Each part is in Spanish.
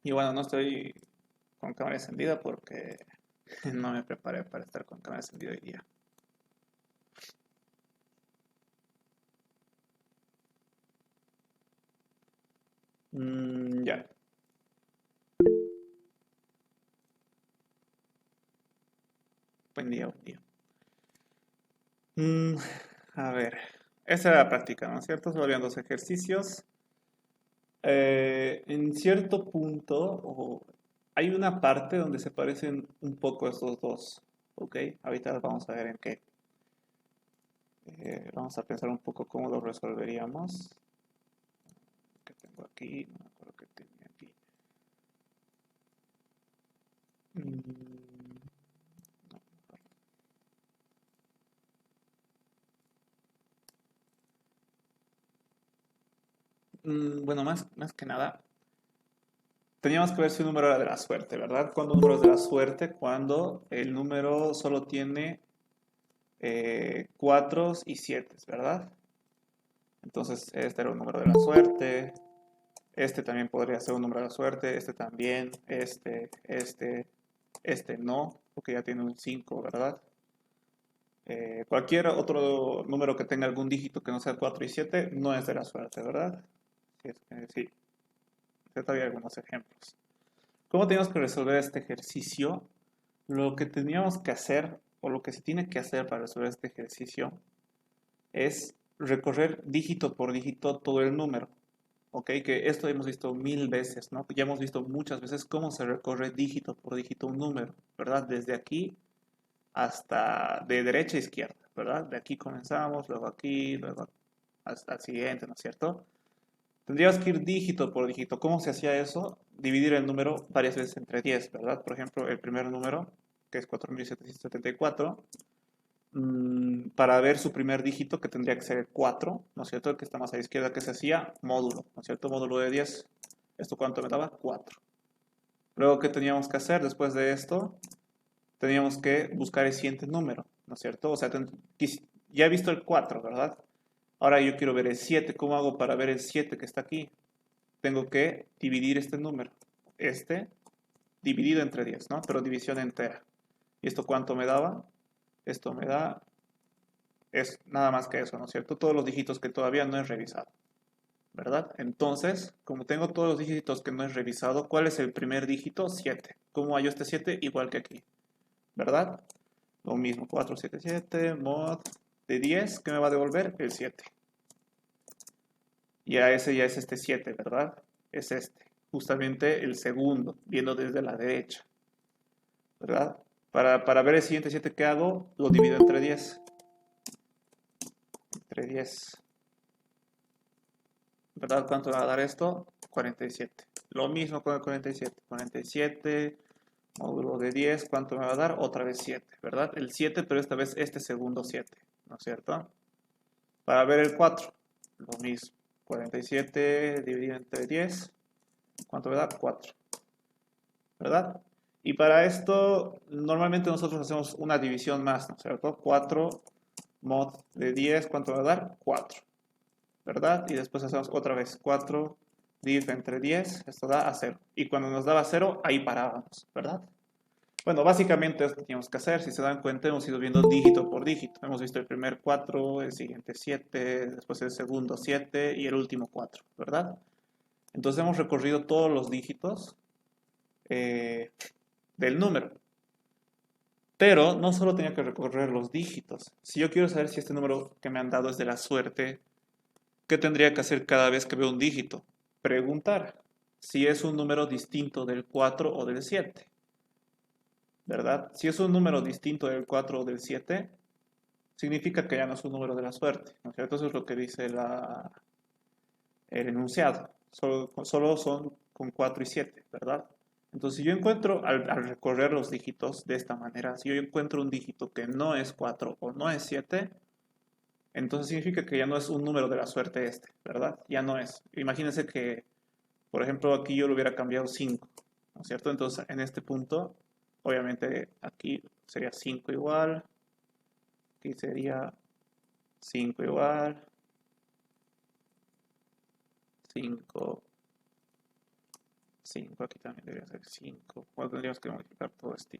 Y bueno, no estoy con cámara encendida porque no me preparé para estar con cámara encendida hoy día. Ya. Buen día, buen día. Mm, a ver. Esa era la práctica, ¿no es cierto? Solo habían dos ejercicios. En cierto punto, hay una parte donde se parecen un poco estos dos. ¿Ok? Ahorita vamos a ver en qué. Vamos a pensar un poco cómo lo resolveríamos. ¿Qué tengo aquí? No me acuerdo qué tenía aquí. Mm, bueno, más que nada, teníamos que ver si un número era de la suerte, ¿verdad? ¿Cuándo un número es de la suerte? Cuando el número solo tiene 4 y 7, ¿verdad? Entonces, este era un número de la suerte. Este también podría ser un número de la suerte. Este también. Este no, porque ya tiene un 5, ¿verdad? Cualquier otro número que tenga algún dígito que no sea 4 y 7 no es de la suerte, ¿verdad? Sí, sí. Ya todavía hay algunos ejemplos. ¿Cómo tenemos que resolver este ejercicio? Lo que teníamos que hacer, o lo que se tiene que hacer para resolver este ejercicio, es recorrer dígito por dígito todo el número. ¿Ok? Que esto hemos visto mil veces, ¿no? Ya hemos visto muchas veces cómo se recorre dígito por dígito un número, ¿verdad? Desde aquí hasta de derecha a izquierda, ¿verdad? De aquí comenzamos, luego aquí, luego hasta el siguiente, ¿no es cierto? Tendrías que ir dígito por dígito. ¿Cómo se hacía eso? Dividir el número varias veces entre 10, ¿verdad? Por ejemplo, el primer número, que es 4774, para ver su primer dígito, que tendría que ser el 4, ¿no es cierto? El que está más a la izquierda, que se hacía módulo, ¿no es cierto? Módulo de 10. ¿Esto cuánto me daba? 4. Luego, ¿qué teníamos que hacer después de esto? Teníamos que buscar el siguiente número, ¿no es cierto? O sea, ya he visto el 4, ¿verdad? Ahora yo quiero ver el 7. ¿Cómo hago para ver el 7 que está aquí? Tengo que dividir este número. Este dividido entre 10, ¿no? Pero división entera. ¿Y esto cuánto me daba? Esto me da, es nada más que eso, ¿no es cierto? Todos los dígitos que todavía no he revisado, ¿verdad? Entonces, como tengo todos los dígitos que no he revisado, ¿cuál es el primer dígito? 7. ¿Cómo hallo este 7? Igual que aquí, ¿verdad? Lo mismo, 477 mod de 10, ¿qué me va a devolver? El 7. Ya ese ya es este 7, ¿verdad? Es este. Justamente el segundo, viendo desde la derecha, ¿verdad? Para ver el siguiente 7 que hago, lo divido entre 10. Entre 10. ¿Verdad? ¿Cuánto me va a dar esto? 47. Lo mismo con el 47. 47 módulo de 10, ¿cuánto me va a dar? Otra vez 7, ¿verdad? El 7, pero esta vez este segundo 7, ¿no es cierto? Para ver el 4, lo mismo. 47 dividido entre 10, ¿cuánto me da? 4, ¿verdad? Y para esto, normalmente nosotros hacemos una división más, ¿no es cierto? 4 mod de 10, ¿cuánto me va a dar? 4, ¿verdad? Y después hacemos otra vez 4 div entre 10, esto da a 0. Y cuando nos daba 0, ahí parábamos, ¿verdad? Bueno, básicamente esto teníamos que hacer. Si se dan cuenta, hemos ido viendo dígito por dígito. Hemos visto el primer 4, el siguiente 7, después el segundo 7 y el último 4, ¿verdad? Entonces hemos recorrido todos los dígitos eh, del número. Pero no solo tenía que recorrer los dígitos. Si yo quiero saber si este número que me han dado es de la suerte, ¿qué tendría que hacer cada vez que veo un dígito? Preguntar si es un número distinto del 4 o del 7, ¿verdad? Si es un número distinto del 4 o del 7, significa que ya no es un número de la suerte, ¿no es cierto? Eso es lo que dice el enunciado. Solo son con 4 y 7, ¿verdad? Entonces, si yo encuentro, al recorrer los dígitos de esta manera, si yo encuentro un dígito que no es 4 o no es 7, entonces significa que ya no es un número de la suerte este, ¿verdad? Ya no es. Imagínense que, por ejemplo, aquí yo lo hubiera cambiado 5, ¿no es cierto? Entonces, en este punto, obviamente aquí sería 5 igual, aquí sería 5 igual, 5, 5, aquí también debería ser 5. ¿Cuál tendríamos que modificar todo esto?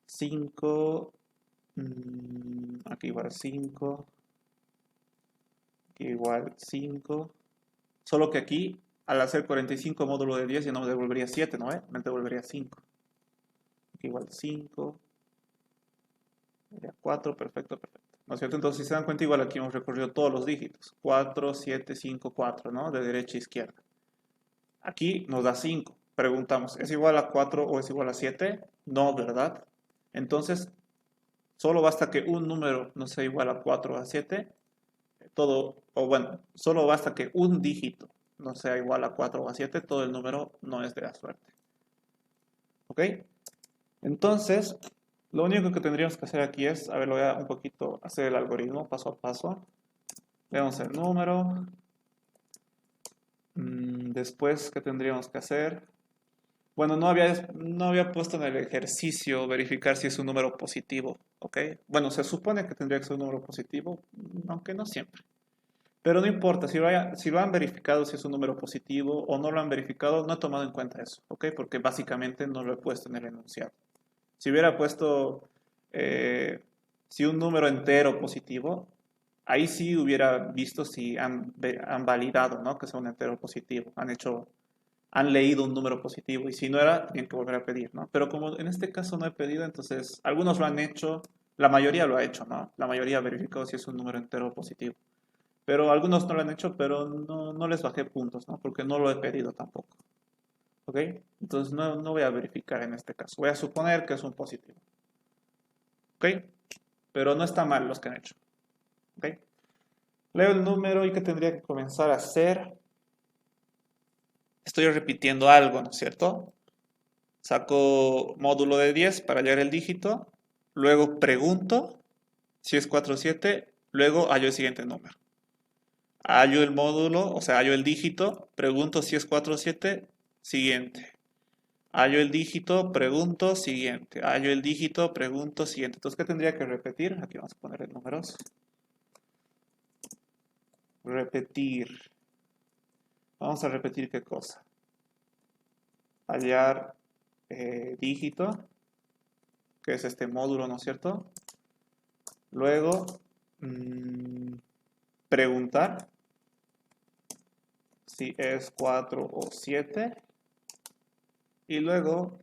5, aquí igual 5, aquí igual 5. Solo que aquí, al hacer 45 módulo de 10, ya no me devolvería 7, ¿no? Me devolvería 5. Aquí igual 5, 4, perfecto, perfecto. ¿No es cierto? Entonces, si se dan cuenta, igual aquí hemos recorrido todos los dígitos. 4, 7, 5, 4, ¿no? De derecha a izquierda. Aquí nos da 5. Preguntamos, ¿es igual a 4 o es igual a 7? No, ¿verdad? Entonces, solo basta que un número no sea igual a 4 o a 7. Solo basta que un dígito no sea igual a 4 o a 7. Todo el número no es de la suerte. ¿Ok? Entonces, lo único que tendríamos que hacer aquí es, a ver, lo voy a un poquito hacer el algoritmo paso a paso. Veamos el número. Después, ¿qué tendríamos que hacer? Bueno, no había puesto en el ejercicio verificar si es un número positivo, ¿ok? Bueno, se supone que tendría que ser un número positivo, aunque no siempre. Pero no importa, si lo han verificado si es un número positivo o no lo han verificado, no he tomado en cuenta eso, ¿ok? Porque básicamente no lo he puesto en el enunciado. Si hubiera puesto si un número entero positivo, ahí sí hubiera visto si han validado, ¿no? Que sea un entero positivo, han leído un número positivo y si no era, tienen que volver a pedir, ¿no? Pero como en este caso no he pedido, entonces algunos lo han hecho, la mayoría lo ha hecho, ¿no? La mayoría ha verificado si es un número entero positivo. Pero algunos no lo han hecho, pero no les bajé puntos, ¿no? Porque no lo he pedido tampoco. ¿Ok? Entonces no voy a verificar en este caso. Voy a suponer que es un positivo. ¿Ok? Pero no está mal los que han hecho. ¿Ok? Leo el número y ¿qué tendría que comenzar a hacer? Estoy repitiendo algo, ¿no es cierto? Saco módulo de 10 para hallar el dígito. Luego pregunto si es 4 o 7. Luego hallo el siguiente número. Hallo el módulo, o sea, hallo el dígito. Pregunto si es 4 o 7. Siguiente. Hallo el dígito, pregunto, siguiente. Hallo el dígito, pregunto, siguiente. Entonces, ¿qué tendría que repetir? Aquí vamos a poner en números. Repetir. Vamos a repetir qué cosa. Hallar dígito, que es este módulo, ¿no es cierto? Luego, preguntar si es 4 o 7. Y luego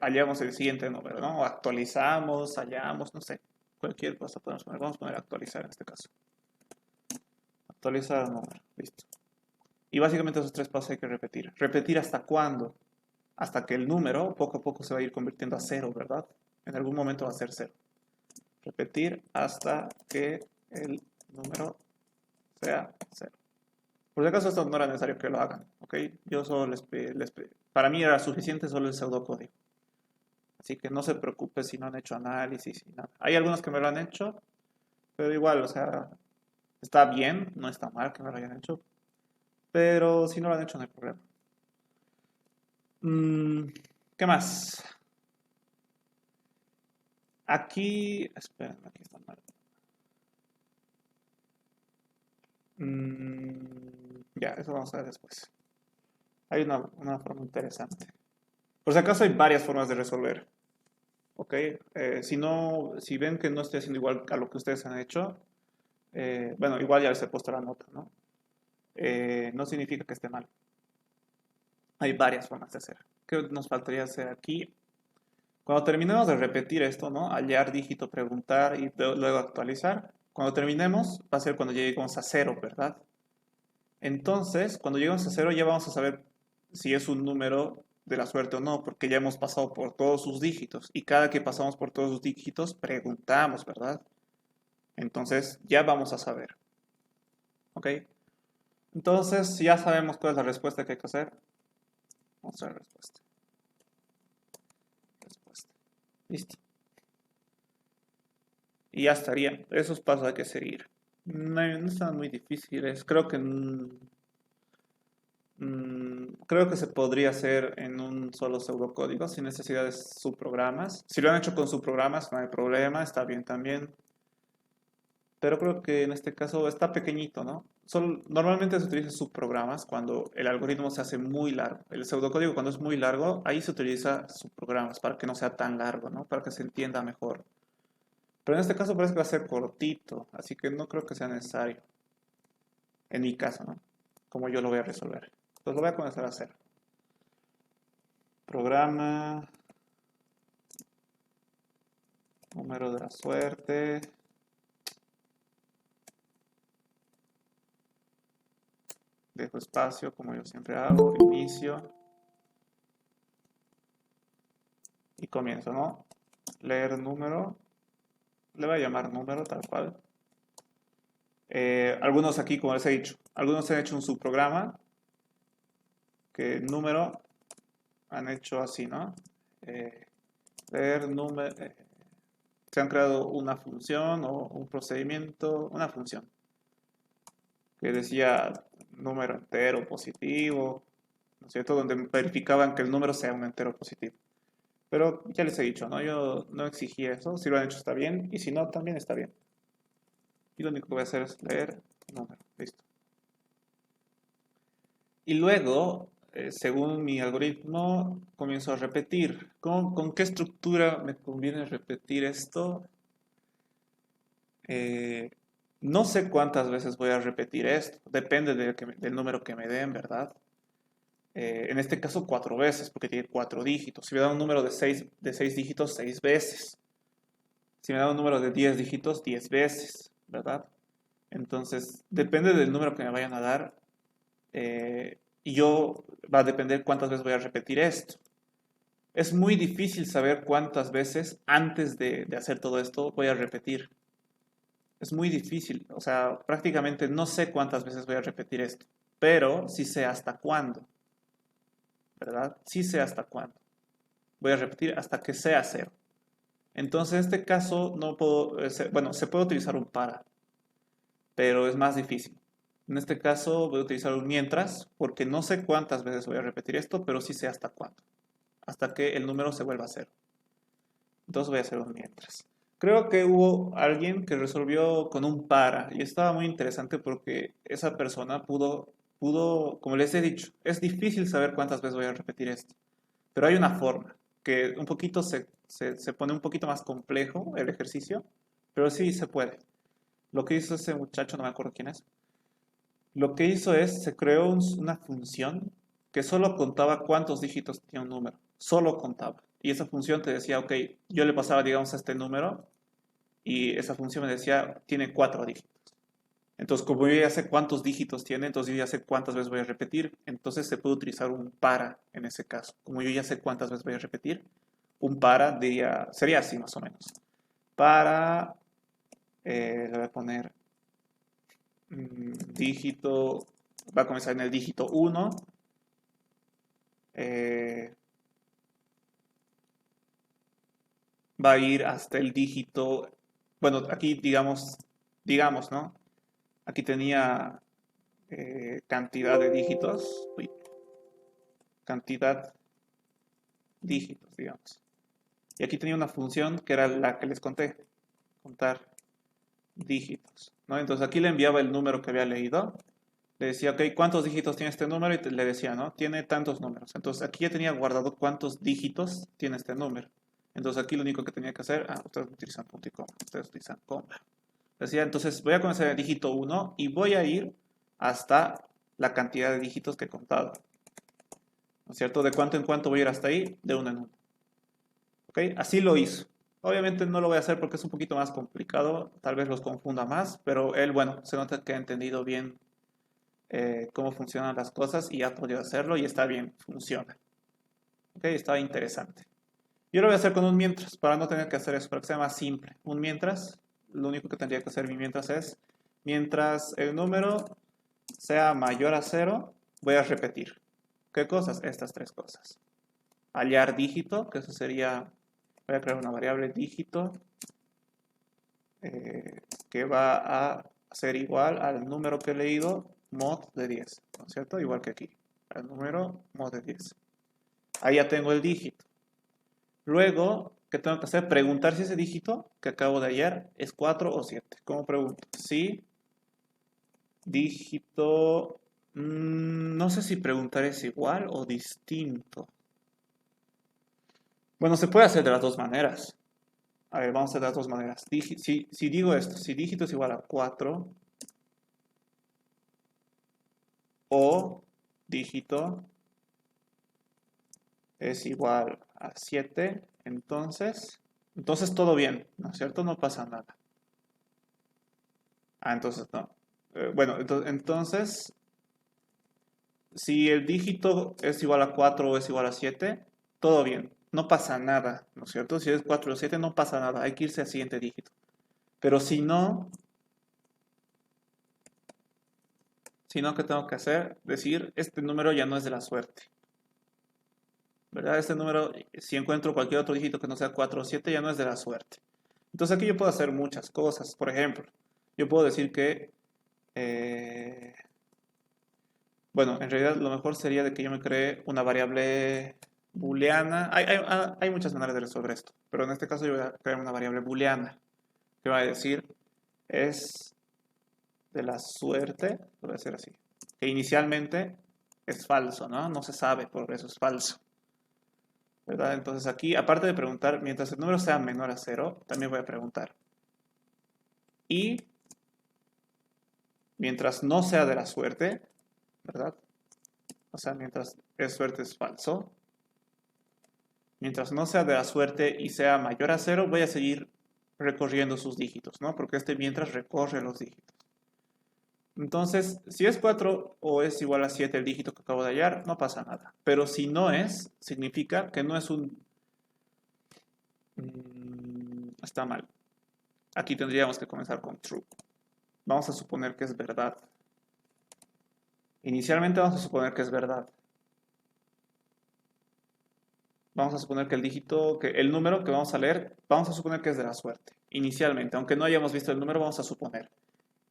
hallamos el siguiente número, ¿no? O actualizamos, hallamos, no sé. Cualquier cosa podemos poner. Vamos a poner actualizar en este caso. Actualizar el número. Listo. Y básicamente esos tres pasos hay que repetir. ¿Repetir hasta cuándo? Hasta que el número poco a poco se va a ir convirtiendo a 0, ¿verdad? En algún momento va a ser 0. Repetir hasta que el número sea 0. Por si acaso esto no era necesario que lo hagan, ¿ok? Yo solo para mí era suficiente solo el pseudocódigo. Así que no se preocupe si no han hecho análisis y nada. Hay algunos que me lo han hecho, pero igual, o sea, está bien, no está mal que me lo hayan hecho, pero si no lo han hecho no hay problema. ¿Qué más? Aquí, esperen, aquí está mal. Ya, eso vamos a ver después. Hay una forma interesante. Por si acaso hay varias formas de resolver. ¿Ok? Si ven que no estoy haciendo igual a lo que ustedes han hecho, bueno, igual ya les he puesto la nota, ¿no? No significa que esté mal. Hay varias formas de hacer. ¿Qué nos faltaría hacer aquí? Cuando terminemos de repetir esto, ¿no? Hallar, dígito, preguntar y luego actualizar. Cuando terminemos, va a ser cuando lleguemos a 0, ¿verdad? Entonces, cuando lleguemos a 0 ya vamos a saber si es un número de la suerte o no, porque ya hemos pasado por todos sus dígitos. Y cada que pasamos por todos sus dígitos, preguntamos, ¿verdad? Entonces, ya vamos a saber. ¿Ok? Entonces, ya sabemos cuál es la respuesta que hay que hacer. Vamos a ver la respuesta. Listo. Y ya estaría. Esos pasos hay que seguir. No están muy difíciles. Creo que se podría hacer en un solo pseudocódigo sin necesidad de subprogramas. Si lo han hecho con subprogramas, no hay problema, está bien también. pero creo que en este caso está pequeñito, ¿no? Normalmente se utilizan subprogramas cuando el algoritmo se hace muy largo. El pseudocódigo cuando es muy largo, ahí se utiliza subprogramas para que no sea tan largo, ¿no? Para que se entienda mejor. Pero en este caso parece que va a ser cortito, así que no creo que sea necesario. En mi caso, ¿no? Como yo lo voy a resolver. Entonces lo voy a comenzar a hacer. Programa, número de la suerte. Dejo espacio, como yo siempre hago, inicio. Y comienzo, ¿no? Leer número. Le voy a llamar número, tal cual. Algunos aquí, como les he dicho, algunos han hecho un subprograma que número han hecho así, ¿no? Leer número. Se han creado una función o un procedimiento, una función que decía número entero positivo, ¿no es cierto? Donde verificaban que el número sea un entero positivo. Pero ya les he dicho, ¿no? Yo no exigí eso. Si lo han hecho está bien. Y si no, también está bien. Y lo único que voy a hacer es leer número. Listo. Y luego, según mi algoritmo, comienzo a repetir. ¿Con qué estructura me conviene repetir esto? Eh, no sé cuántas veces voy a repetir esto. Depende del número que me den, ¿verdad? En este caso, 4 veces, porque tiene 4 dígitos. Si me da un número de seis dígitos, 6 veces. Si me da un número de 10 dígitos, 10 veces, ¿verdad? Entonces, depende del número que me vayan a dar. Y yo va a depender cuántas veces voy a repetir esto. Es muy difícil saber cuántas veces antes de hacer todo esto voy a repetir. Es muy difícil. O sea, prácticamente no sé cuántas veces voy a repetir esto. Pero sí sé hasta cuándo, ¿verdad? Sí sé hasta cuándo. Voy a repetir hasta que sea cero. Entonces, en este caso, no puedo, bueno, se puede utilizar un para, pero es más difícil. En este caso, voy a utilizar un mientras, porque no sé cuántas veces voy a repetir esto, pero sí sé hasta cuándo. Hasta que el número se vuelva a cero. Entonces voy a hacer un mientras. Creo que hubo alguien que resolvió con un para, y estaba muy interesante porque esa persona como les he dicho, es difícil saber cuántas veces voy a repetir esto, pero hay una forma que un poquito se pone un poquito más complejo el ejercicio, pero sí se puede. Lo que hizo ese muchacho, no me acuerdo quién es, lo que hizo es, se creó una función que solo contaba cuántos dígitos tenía un número, solo contaba. Y esa función te decía, ok, yo le pasaba, digamos, a este número y esa función me decía, tiene 4 dígitos. Entonces, como yo ya sé cuántos dígitos tiene, entonces yo ya sé cuántas veces voy a repetir, entonces se puede utilizar un para en ese caso. Como yo ya sé cuántas veces voy a repetir, un para sería así más o menos. Para, le voy a poner dígito, va a comenzar en el dígito 1. Va a ir hasta el dígito, bueno, aquí digamos, ¿no? Aquí tenía cantidad de dígitos, cantidad dígitos, digamos. Y aquí tenía una función que era la que les conté, contar dígitos, ¿no? Entonces aquí le enviaba el número que había leído, le decía, ok, ¿cuántos dígitos tiene este número? Y le decía, ¿no? Tiene tantos números. Entonces aquí ya tenía guardado cuántos dígitos tiene este número. Entonces aquí lo único que tenía que hacer, ustedes utilizan punto y coma, ustedes utilizan coma. Decía, entonces voy a comenzar el dígito 1 y voy a ir hasta la cantidad de dígitos que he contado. ¿No es cierto? ¿De cuánto en cuánto voy a ir hasta ahí? De uno en uno. ¿Ok? Así lo hizo. Obviamente no lo voy a hacer porque es un poquito más complicado, tal vez los confunda más, pero él, bueno, se nota que ha entendido bien cómo funcionan las cosas y ha podido hacerlo y está bien, funciona. ¿Ok? Está interesante. Yo lo voy a hacer con un mientras, para no tener que hacer eso, para que sea más simple. Un mientras, lo único que tendría que hacer mi mientras es, mientras el número sea mayor a 0, voy a repetir. ¿Qué cosas? Estas 3 cosas. Hallar dígito, que eso sería, voy a crear una variable dígito, que va a ser igual al número que he leído, mod de 10, ¿no es cierto? Igual que aquí, al número mod de 10. Ahí ya tengo el dígito. Luego, ¿qué tengo que hacer? Preguntar si ese dígito que acabo de hallar es 4 o 7. ¿Cómo pregunto? Si dígito... no sé si preguntar es igual o distinto. Bueno, se puede hacer de las dos maneras. A ver, vamos a hacer de las dos maneras. Si digo esto, si dígito es igual a 4 o dígito es igual a 7, entonces todo bien, ¿no es cierto? No pasa nada. Ah, entonces no. Bueno, entonces, si el dígito es igual a 4 o es igual a 7, todo bien, no pasa nada, ¿no es cierto? Si es 4 o 7, no pasa nada, hay que irse al siguiente dígito. Pero si no, ¿qué tengo que hacer? Decir, este número ya no es de la suerte, ¿verdad? Este número, si encuentro cualquier otro dígito que no sea 4 o 7, ya no es de la suerte. Entonces aquí yo puedo hacer muchas cosas. Por ejemplo, yo puedo decir que, eh, bueno, en realidad lo mejor sería de que yo me cree una variable booleana. Hay muchas maneras de resolver esto, pero en este caso yo voy a crear una variable booleana que va a decir es de la suerte, lo voy a hacer así, que inicialmente es falso, ¿no? No se sabe, por eso es falso, ¿verdad? Entonces aquí, aparte de preguntar, mientras el número sea menor a 0, también voy a preguntar. Y mientras no sea de la suerte, ¿verdad? O sea, mientras es suerte es falso. Mientras no sea de la suerte y sea mayor a 0, voy a seguir recorriendo sus dígitos, ¿no? Porque este mientras recorre los dígitos. Entonces, si es 4 o es igual a 7 el dígito que acabo de hallar, no pasa nada. Pero si no es, significa que no es un... está mal. Aquí tendríamos que comenzar con true. Vamos a suponer que es verdad. Inicialmente vamos a suponer que es verdad. Vamos a suponer que el número que vamos a leer, vamos a suponer que es de la suerte. Inicialmente, aunque no hayamos visto el número, vamos a suponer.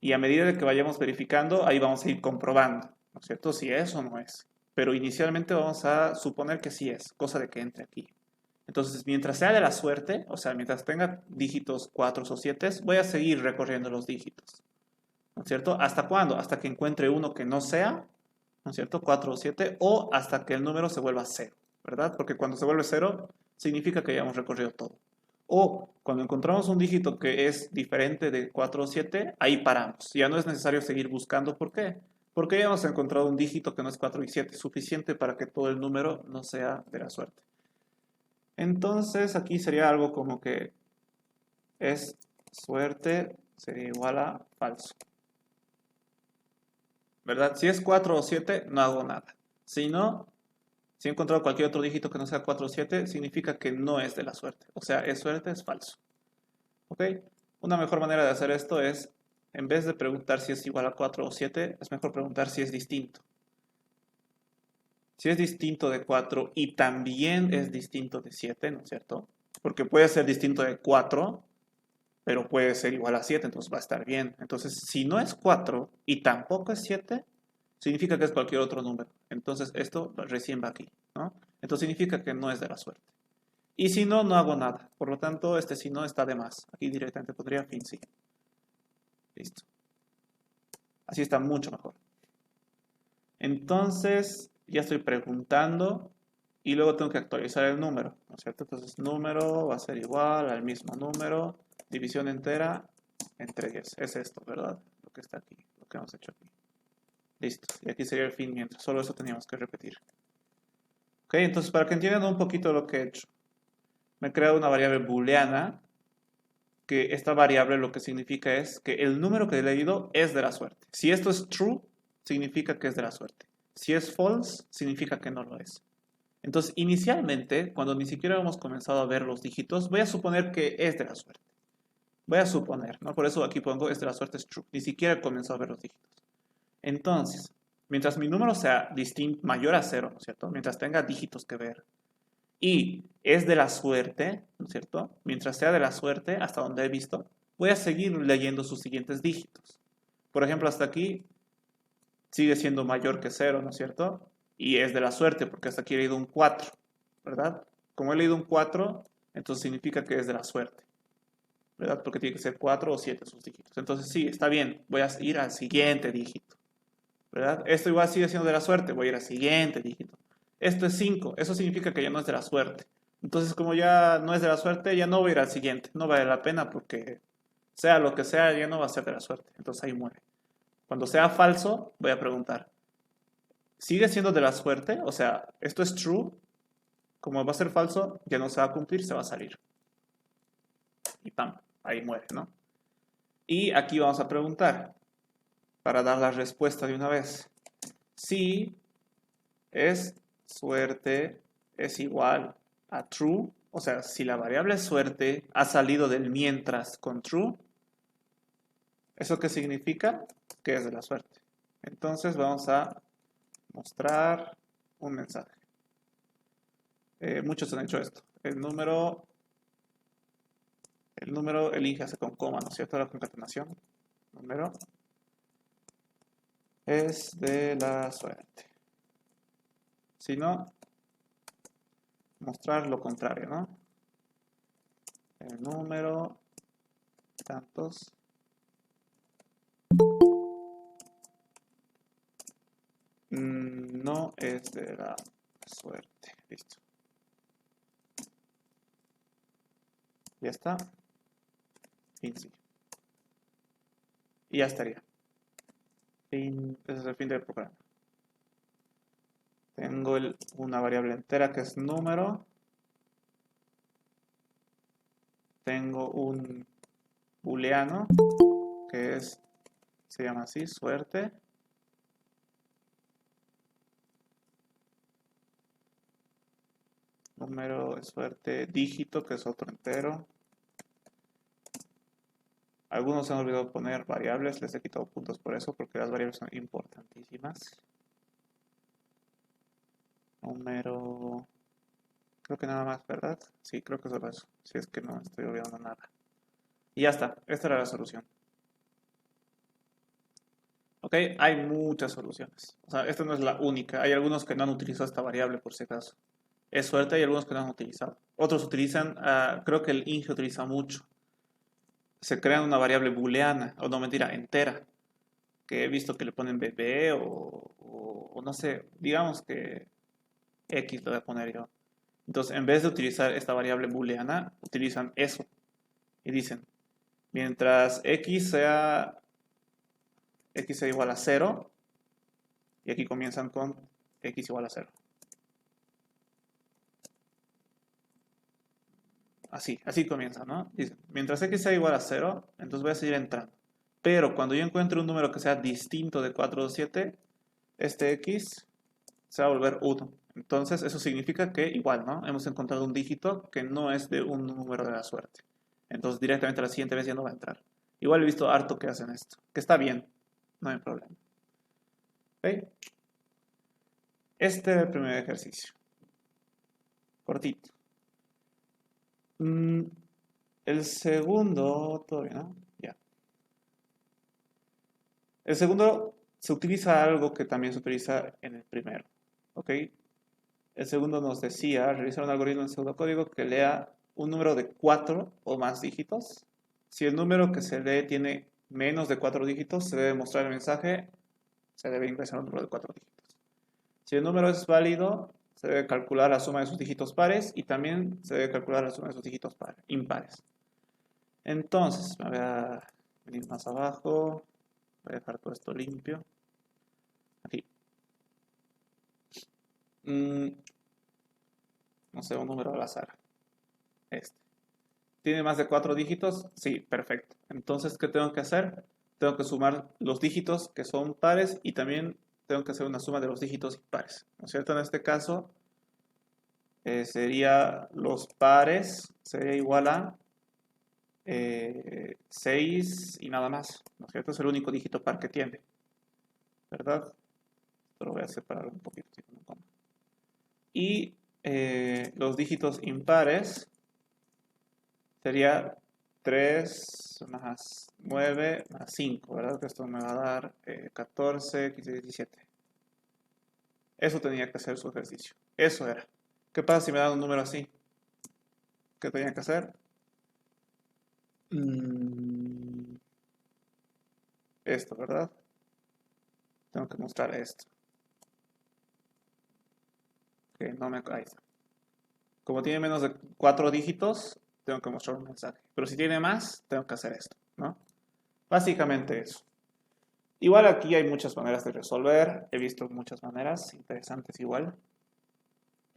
Y a medida de que vayamos verificando, ahí vamos a ir comprobando, ¿no es cierto? Si es o no es. Pero inicialmente vamos a suponer que sí es, cosa de que entre aquí. Entonces, mientras sea de la suerte, o sea, mientras tenga dígitos 4 o 7, voy a seguir recorriendo los dígitos, ¿no es cierto? ¿Hasta cuándo? Hasta que encuentre uno que no sea, ¿no es cierto? 4 o 7, o hasta que el número se vuelva 0, ¿verdad? Porque cuando se vuelve 0, significa que ya hemos recorrido todo. O cuando encontramos un dígito que es diferente de 4 o 7, ahí paramos. Ya no es necesario seguir buscando. ¿Por qué? Porque ya hemos encontrado un dígito que no es 4 y 7, suficiente para que todo el número no sea de la suerte. Entonces aquí sería algo como que es suerte sería igual a falso, ¿verdad? Si es 4 o 7, no hago nada. Si no, si he encontrado cualquier otro dígito que no sea 4 o 7, significa que no es de la suerte. O sea, es suerte, es falso. ¿Ok? Una mejor manera de hacer esto es, en vez de preguntar si es igual a 4 o 7, es mejor preguntar si es distinto. Si es distinto de 4 y también es distinto de 7, ¿no es cierto? Porque puede ser distinto de 4, pero puede ser igual a 7, entonces va a estar bien. Entonces, si no es 4 y tampoco es 7, significa que es cualquier otro número. Entonces, esto recién va aquí, ¿no? Entonces significa que no es de la suerte. Y si no, no hago nada. Por lo tanto, este si no está de más. Aquí directamente pondría fin sí. Listo. Así está mucho mejor. Entonces, ya estoy preguntando y luego tengo que actualizar el número, ¿no es cierto? Entonces, número va a ser igual al mismo número, división entera entre 10. Es esto, ¿verdad? Lo que está aquí, lo que hemos hecho aquí. Listo. Y aquí sería el fin mientras. Solo eso teníamos que repetir. Ok, entonces para que entiendan un poquito lo que he hecho, me he creado una variable booleana que esta variable lo que significa es que el número que he leído es de la suerte. Si esto es true, significa que es de la suerte. Si es false, significa que no lo es. Entonces, inicialmente, cuando ni siquiera hemos comenzado a ver los dígitos, voy a suponer que es de la suerte. Voy a suponer, ¿no? Por eso aquí pongo es de la suerte es true. Ni siquiera he comenzado a ver los dígitos. Entonces, mientras mi número sea mayor a 0, ¿no es cierto? Mientras tenga dígitos que ver, y es de la suerte, ¿no es cierto? Mientras sea de la suerte, hasta donde he visto, voy a seguir leyendo sus siguientes dígitos. Por ejemplo, hasta aquí sigue siendo mayor que 0, ¿no es cierto? Y es de la suerte, porque hasta aquí he leído un 4, ¿verdad? como he leído un 4, entonces significa que es de la suerte, ¿verdad? Porque tiene que ser 4 o 7 sus dígitos. Entonces sí, está bien, voy a ir al siguiente dígito, ¿verdad? Esto igual sigue siendo de la suerte, voy a ir al siguiente dígito. Esto es 5, eso significa que ya no es de la suerte. Entonces como ya no es de la suerte, ya no voy a ir al siguiente, no vale la pena porque sea lo que sea, ya no va a ser de la suerte. Entonces ahí muere. Cuando sea falso, voy a preguntar, ¿sigue siendo de la suerte? O sea, ¿esto es true? Como va a ser falso, ya no se va a cumplir, se va a salir. Y pam, ahí muere, ¿no? Y aquí vamos a preguntar, para dar la respuesta de una vez. Si es suerte es igual a true, o sea, si la variable suerte ha salido del mientras con true, ¿eso qué significa? Que es de la suerte. Entonces vamos a mostrar un mensaje. Muchos han hecho esto. El número elíjase con coma, ¿no es cierto? La concatenación. Número es de la suerte. Si no, mostrar lo contrario, ¿no? El número tantos no es de la suerte. Listo. Ya está. Fin, sí. Y ya estaría. Fin, ese es el fin del programa. Tengo una variable entera que es número. Tengo un booleano que se llama así, suerte. Número de suerte, dígito, que es otro entero. Algunos se han olvidado poner variables, les he quitado puntos por eso, porque las variables son importantísimas. Número, creo que nada más, ¿verdad? Sí, creo que solo eso, si es que no estoy olvidando nada. Y ya está, esta era la solución. Ok, hay muchas soluciones. O sea, esta no es la única. Hay algunos que no han utilizado esta variable por si acaso. Es suerte, hay algunos que no han utilizado. Otros utilizan, creo que el Inge utiliza mucho. Se crean una variable booleana, o no mentira, entera, que he visto que le ponen bebé o no sé, digamos que X lo voy a poner yo. Entonces, en vez de utilizar esta variable booleana, utilizan eso y dicen, mientras x sea igual a 0, y aquí comienzan con x igual a 0. Así comienza, ¿no? Dice, mientras x sea igual a 0, entonces voy a seguir entrando. Pero cuando yo encuentre un número que sea distinto de 427, este x se va a volver 1. Entonces eso significa que igual, ¿no? Hemos encontrado un dígito que no es de un número de la suerte. Entonces directamente la siguiente vez ya no va a entrar. Igual he visto harto que hacen esto, que está bien, no hay problema. ¿Ok? Este es el primer ejercicio. Cortito. El segundo, todavía no, ya. El segundo se utiliza algo que también se utiliza en el primero. ¿Ok? El segundo nos decía realizar un algoritmo en pseudocódigo que lea un número de 4 o más dígitos. Si el número que se lee tiene menos de 4 dígitos, se debe mostrar el mensaje, se debe ingresar un número de 4 dígitos. Si el número es válido, se debe calcular la suma de sus dígitos pares y también se debe calcular la suma de sus dígitos impares. Entonces, me voy a venir más abajo, voy a dejar todo esto limpio. Aquí. No sé, un número al azar. Este. ¿Tiene más de 4 dígitos? Sí, perfecto. Entonces, ¿qué tengo que hacer? Tengo que sumar los dígitos que son pares y también tengo que hacer una suma de los dígitos impares. ¿No es cierto? En este caso, sería los pares, sería igual a 6 y nada más. ¿No es cierto? Es el único dígito par que tiene. ¿Verdad? Esto lo voy a separar un poquito. Y los dígitos impares sería 3 más 9 más 5, ¿verdad? Que esto me va a dar 14, 15, 17. Eso tenía que ser su ejercicio. Eso era. ¿Qué pasa si me dan un número así? ¿Qué tenía que hacer? Esto, ¿verdad? Tengo que mostrar esto. Que no me... Ahí está. Como tiene menos de 4 dígitos, tengo que mostrar un mensaje. Pero si tiene más, tengo que hacer esto, ¿no? Básicamente eso. Igual aquí hay muchas maneras de resolver. He visto muchas maneras interesantes igual.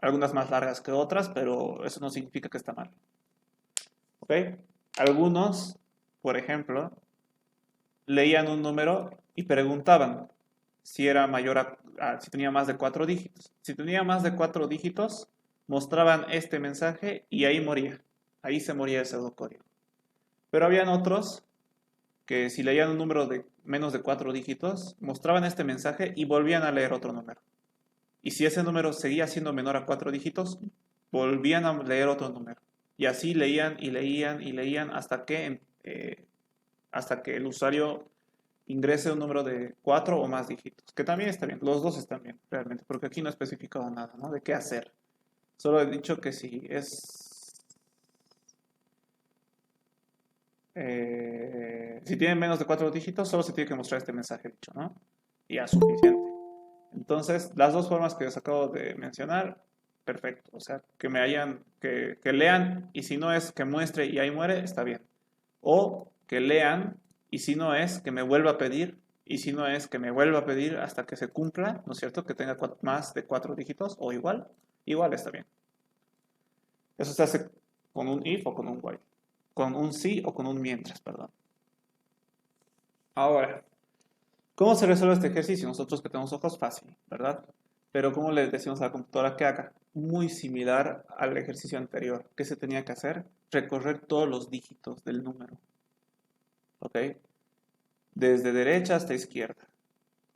Algunas más largas que otras, pero eso no significa que está mal. ¿Ok? Algunos, por ejemplo, leían un número y preguntaban si era mayor si tenía más de 4 dígitos. Si tenía más de 4 dígitos, mostraban este mensaje y ahí moría. Ahí se moría el pseudocódigo. Pero habían otros que si leían un número de menos de 4 dígitos, mostraban este mensaje y volvían a leer otro número. Y si ese número seguía siendo menor a 4 dígitos, volvían a leer otro número. Y así leían y leían y leían hasta que el usuario ingrese un número de 4 o más dígitos. Que también está bien, los dos están bien, realmente, porque aquí no he especificado nada, ¿no? De qué hacer. Solo he dicho que si es... si tienen menos de 4 dígitos, solo se tiene que mostrar este mensaje dicho, ¿no? Y ya, suficiente. Entonces, las dos formas que les acabo de mencionar, perfecto. O sea, que lean y si no es que muestre y ahí muere, está bien. O que lean y si no es que me vuelva a pedir y si no es que me vuelva a pedir hasta que se cumpla, ¿no es cierto? Que tenga más de 4 dígitos o igual está bien. Eso se hace con un if o con un while. Con un sí o con un mientras, perdón. Ahora, ¿cómo se resuelve este ejercicio? Nosotros que tenemos ojos, fácil, ¿verdad? Pero ¿cómo le decimos a la computadora que haga? Muy similar al ejercicio anterior. ¿Qué se tenía que hacer? Recorrer todos los dígitos del número. ¿Ok? Desde derecha hasta izquierda.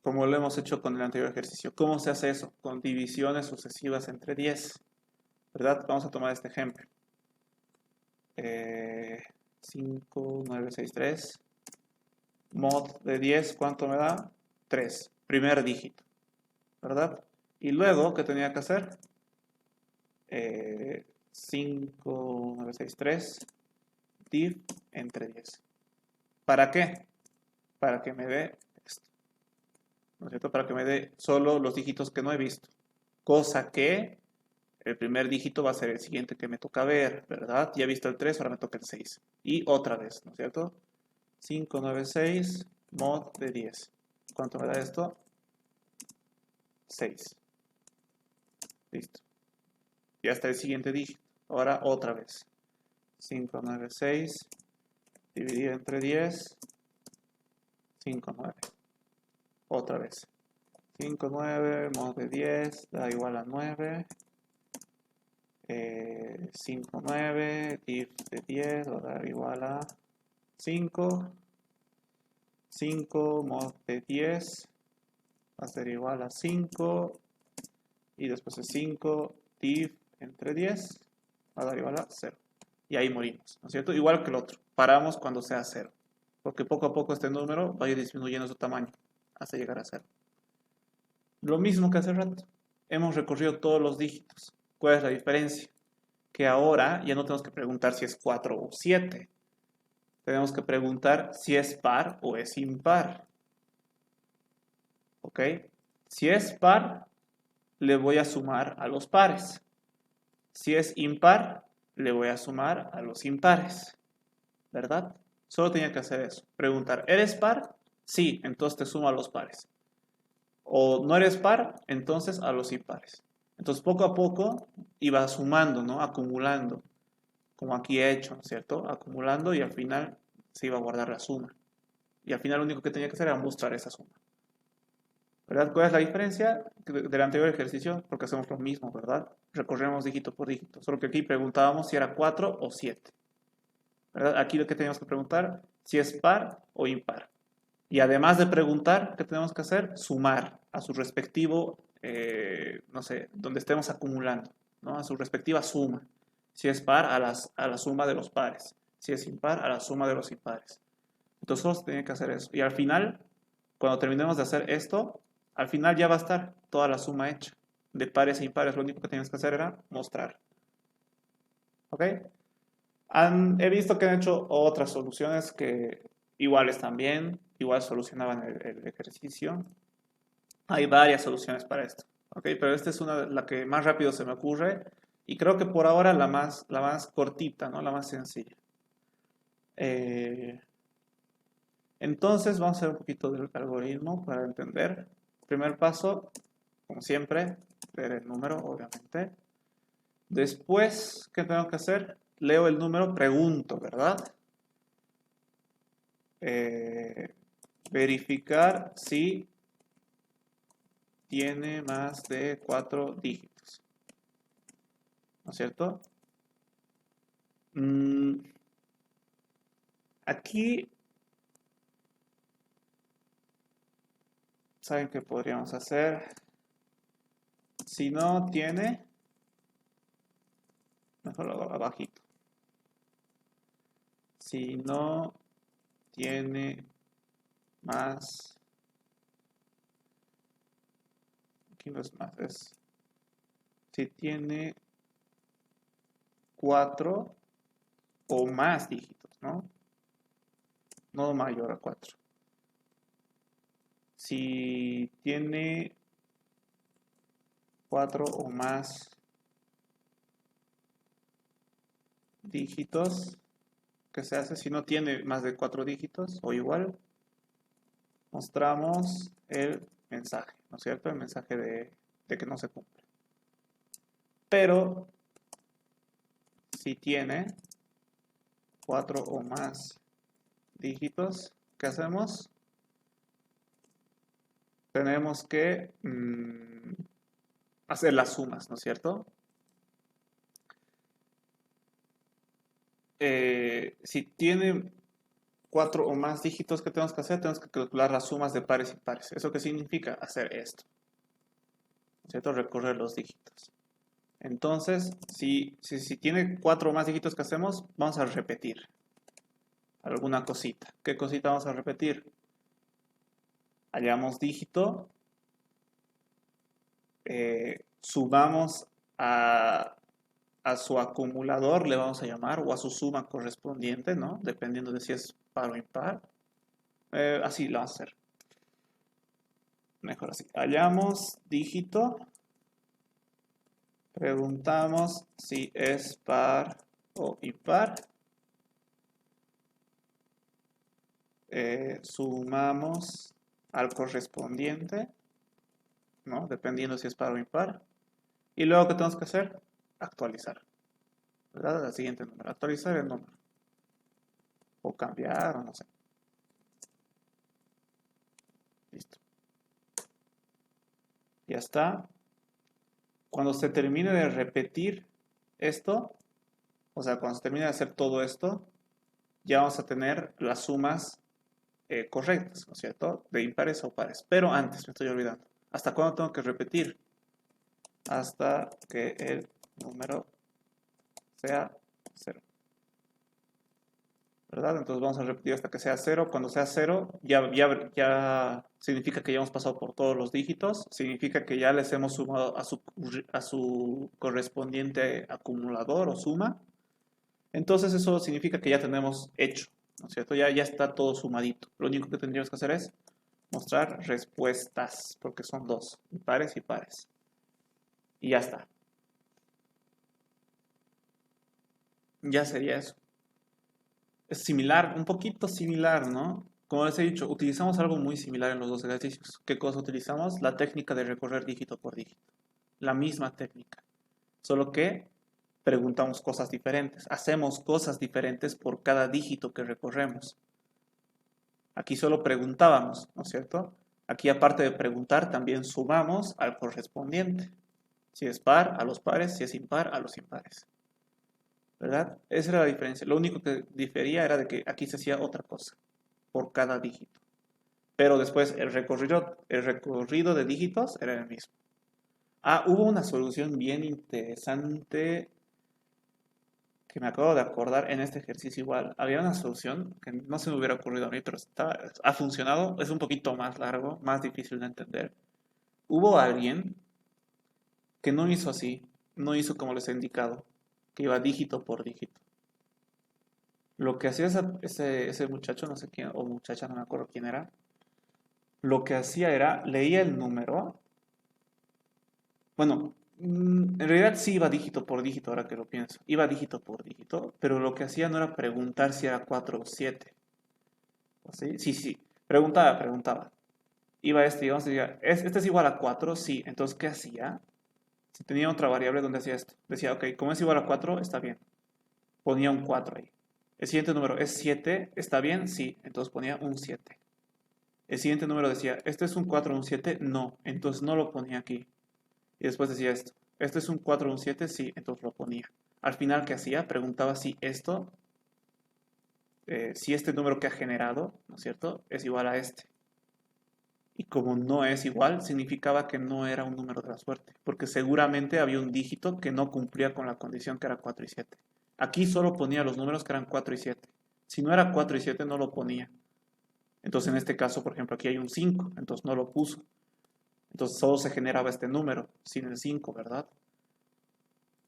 Como lo hemos hecho con el anterior ejercicio. ¿Cómo se hace eso? Con divisiones sucesivas entre 10. ¿Verdad? Vamos a tomar este ejemplo. 5, 9, 6, 3. Mod de 10, ¿cuánto me da? 3. Primer dígito. ¿Verdad? Y luego, ¿qué tenía que hacer? 5, 9, 6, 3. Div entre 10. ¿Para qué? Para que me dé esto. ¿No es cierto? Para que me dé solo los dígitos que no he visto. Cosa que el primer dígito va a ser el siguiente que me toca ver, ¿verdad? Ya he visto el 3, ahora me toca el 6. Y otra vez, ¿no es cierto? 5, 9, 6, mod de 10. ¿Cuánto me da esto? 6. Listo. Ya está el siguiente dígito. Ahora otra vez. 5, 9, 6, dividido entre 10, 5, 9. Otra vez. 5, 9, mod de 10, da igual a 9. 5, 9, div de 10 va a dar igual a 5. 5 mod de 10 va a ser igual a 5. Y después de 5, div entre 10 va a dar igual a 0. Y ahí morimos, ¿no es cierto? Igual que el otro. Paramos cuando sea 0. Porque poco a poco este número va a ir disminuyendo su tamaño hasta llegar a 0. Lo mismo que hace rato. Hemos recorrido todos los dígitos. ¿Cuál es la diferencia? Que ahora ya no tenemos que preguntar si es 4 o 7. Tenemos que preguntar si es par o es impar. ¿Ok? Si es par, le voy a sumar a los pares. Si es impar, le voy a sumar a los impares. ¿Verdad? Solo tenía que hacer eso. Preguntar, ¿eres par? Sí, entonces te sumo a los pares. O no eres par, entonces a los impares. Entonces poco a poco iba sumando, ¿no? Acumulando, como aquí he hecho, ¿cierto? Acumulando y al final se iba a guardar la suma. Y al final lo único que tenía que hacer era mostrar esa suma. ¿Verdad? ¿Cuál es la diferencia del anterior ejercicio? Porque hacemos lo mismo, ¿verdad? Recorremos dígito por dígito. Solo que aquí preguntábamos si era 4 o 7. ¿Verdad? Aquí lo que tenemos que preguntar, si es par o impar. Y además de preguntar, ¿qué tenemos que hacer? Sumar a su respectivo, no sé, donde estemos acumulando, ¿no? A su respectiva suma. Si es par, a la suma de los pares. Si es impar, a la suma de los impares. Entonces solo se tiene que hacer eso. Y al final, cuando terminemos de hacer esto, al final ya va a estar toda la suma hecha. De pares e impares, lo único que tienes que hacer era mostrar. ¿Ok? He visto que han hecho otras soluciones que igual están bien, igual solucionaban el ejercicio. Hay varias soluciones para esto, ¿ok? Pero esta es la que más rápido se me ocurre y creo que por ahora la más cortita, ¿no? La más sencilla. Eh, entonces vamos a hacer un poquito del algoritmo para entender. Primer paso, como siempre, leer el número, obviamente. Después, ¿qué tengo que hacer? Leo el número, pregunto, ¿verdad? Eh, verificar si tiene más de 4 dígitos, ¿no es cierto? Mm, aquí, ¿saben qué podríamos hacer? Si no tiene, mejor lo hago abajito. Si no tiene más, aquí no es más, es si tiene 4 o más dígitos, ¿no? No mayor a 4. Si tiene 4 o más dígitos, ¿qué se hace? Si no tiene más de 4 dígitos o igual, mostramos el mensaje, ¿no es cierto? El mensaje de que no se cumple. Pero si tiene 4 o más dígitos, ¿qué hacemos? Tenemos que hacer las sumas, ¿no es cierto? Si tiene 4 o más dígitos, ¿qué tenemos que hacer? Tenemos que calcular las sumas de pares y pares. ¿Eso qué significa? Hacer esto, ¿no es cierto? Recorrer los dígitos. Entonces, si tiene 4 o más dígitos que hacemos, vamos a repetir alguna cosita. ¿Qué cosita vamos a repetir? Hallamos dígito, sumamos a su acumulador, le vamos a llamar, o a su suma correspondiente, ¿no? Dependiendo de si es par o impar. Así lo vamos a hacer. Mejor así. Hallamos dígito, preguntamos si es par o impar. Sumamos al correspondiente, ¿no? Dependiendo si es par o impar. Y luego, ¿qué tenemos que hacer? Actualizar, ¿verdad? El siguiente número. Actualizar el número. O cambiar, o no sé. Listo. Ya está. Cuando se termine de repetir esto, o sea, cuando se termine de hacer todo esto, ya vamos a tener las sumas correctas, ¿no es cierto? De impares o pares. Pero antes, me estoy olvidando. ¿Hasta cuándo tengo que repetir? Hasta que el número sea 0. ¿Verdad? Entonces vamos a repetir hasta que sea 0. Cuando sea 0, ya significa que ya hemos pasado por todos los dígitos. Significa que ya les hemos sumado a su correspondiente acumulador o suma. Entonces eso significa que ya tenemos hecho, ¿no es cierto? Ya está todo sumadito. Lo único que tendríamos que hacer es mostrar respuestas, porque son dos, impares y pares. Y ya está. Ya sería eso. Es similar, un poquito similar, ¿no? Como les he dicho, utilizamos algo muy similar en los dos ejercicios. ¿Qué cosa utilizamos? La técnica de recorrer dígito por dígito. La misma técnica. Solo que preguntamos cosas diferentes. Hacemos cosas diferentes por cada dígito que recorremos. Aquí solo preguntábamos, ¿no es cierto? Aquí aparte de preguntar, también sumamos al correspondiente. Si es par, a los pares, si es impar, a los impares. ¿Verdad? Esa era la diferencia. Lo único que difería era de que aquí se hacía otra cosa por cada dígito. Pero después el recorrido de dígitos era el mismo. Ah, hubo una solución bien interesante que me acabo de acordar en este ejercicio igual. Había una solución que no se me hubiera ocurrido a mí, pero ha funcionado. Es un poquito más largo, más difícil de entender. Hubo alguien que no hizo así, no hizo como les he indicado, que iba dígito por dígito. lo que hacía ese muchacho, no sé quién, o muchacha, no me acuerdo quién era, lo que hacía era, leía el número, bueno, en realidad sí iba dígito por dígito, ahora que lo pienso, iba dígito por dígito, pero lo que hacía no era preguntar si era 4 o 7. ¿O sí? Sí, sí, preguntaba. Iba este, digamos, decía, ¿este es igual a 4? Sí. Entonces, ¿qué hacía? Si tenía otra variable donde hacía esto, decía, ok, como es igual a 4, está bien. Ponía un 4 ahí. El siguiente número es 7, ¿está bien? Sí. Entonces ponía un 7. El siguiente número decía, ¿este es un 4 o un 7? No. Entonces no lo ponía aquí. Y después decía esto, ¿este es un 4 o un 7? Sí. Entonces lo ponía. Al final, ¿qué hacía? Preguntaba si esto, si este número que ha generado, ¿no es cierto?, es igual a este. Y como no es igual, significaba que no era un número de la suerte, porque seguramente había un dígito que no cumplía con la condición que era 4 y 7. Aquí solo ponía los números que eran 4 y 7. Si no era 4 y 7, no lo ponía. Entonces, en este caso, por ejemplo, aquí hay un 5, entonces no lo puso. Entonces, solo se generaba este número, sin el 5, ¿verdad?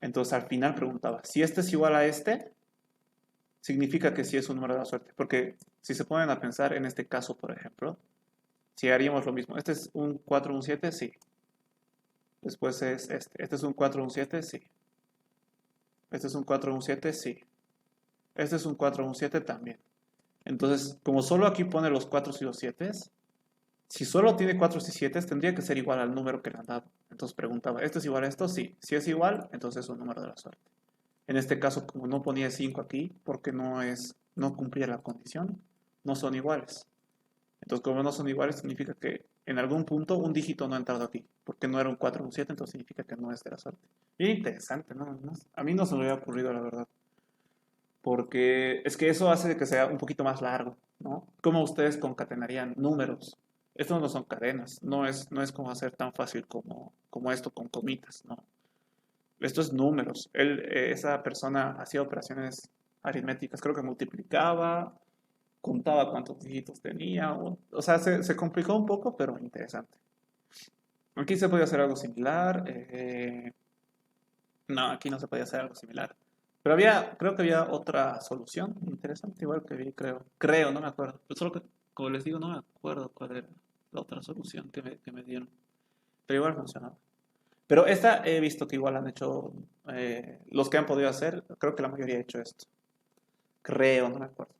Entonces, al final preguntaba, si este es igual a este, significa que sí es un número de la suerte. Porque si se ponen a pensar en este caso, por ejemplo, si haríamos lo mismo, este es un 4 o un 7, sí. Después es este. Este es un 4 o un 7, sí. Este es un 4 o un 7, sí. Este es un 4 o un 7 también. Entonces, como solo aquí pone los 4 y los 7, si solo tiene 4 y 7, tendría que ser igual al número que le han dado. Entonces preguntaba, ¿esto es igual a esto? Sí. Si es igual, entonces es un número de la suerte. En este caso, como no ponía 5 aquí, porque no cumplía la condición, no son iguales. Entonces, como no son iguales, significa que en algún punto un dígito no ha entrado aquí, porque no era un 4 o un 7, entonces significa que no es de la suerte. Bien interesante, ¿no? A mí no se me había ocurrido, la verdad, porque es que eso hace de que sea un poquito más largo, ¿no? ¿Cómo ustedes concatenarían números? Estos no son cadenas, no es como hacer tan fácil como esto con comitas, ¿no? Esto es números. Esa persona hacía operaciones aritméticas, creo que multiplicaba, contaba cuántos dígitos tenía, o sea, se complicó un poco, pero interesante. Aquí se podía hacer algo similar, no, aquí no se podía hacer algo similar, pero creo que había otra solución interesante, igual que vi, creo, no me acuerdo, pero solo que, como les digo, no me acuerdo cuál era la otra solución que me dieron, pero igual funcionaba. Pero esta he visto que igual han hecho, los que han podido hacer, creo que la mayoría ha hecho esto, creo, no me acuerdo.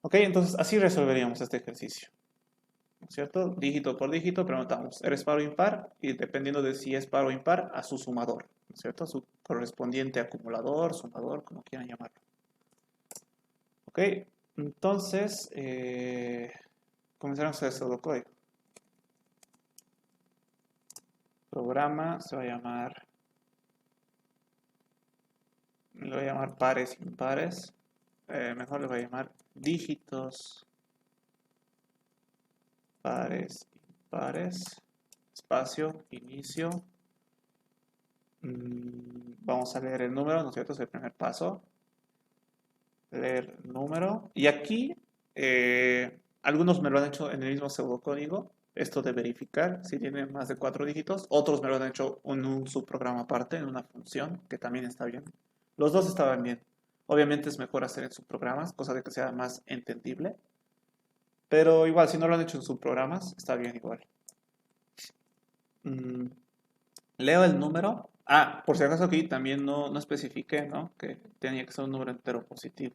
Ok, entonces así resolveríamos este ejercicio. ¿No es cierto? Dígito por dígito preguntamos, ¿eres par o impar? Y dependiendo de si es par o impar, a su sumador, ¿no es cierto? A su correspondiente acumulador, sumador, como quieran llamarlo. Ok, entonces, comenzaremos a hacer pseudocódigo. Programa se va a llamar, le voy a llamar pares impares. Mejor le voy a llamar dígitos pares impares. Espacio, inicio. Vamos a leer el número, ¿no es cierto? Es el primer paso. Leer número. Y aquí, algunos me lo han hecho en el mismo pseudocódigo. Esto de verificar si tiene más de 4 dígitos. Otros me lo han hecho en un subprograma aparte, en una función, que también está bien. Los dos estaban bien. Obviamente es mejor hacer en subprogramas, cosa de que sea más entendible. Pero igual, si no lo han hecho en subprogramas, está bien igual. Mm, Leo el número. Ah, por si acaso aquí también no especifiqué, ¿no? Que tenía que ser un número entero positivo.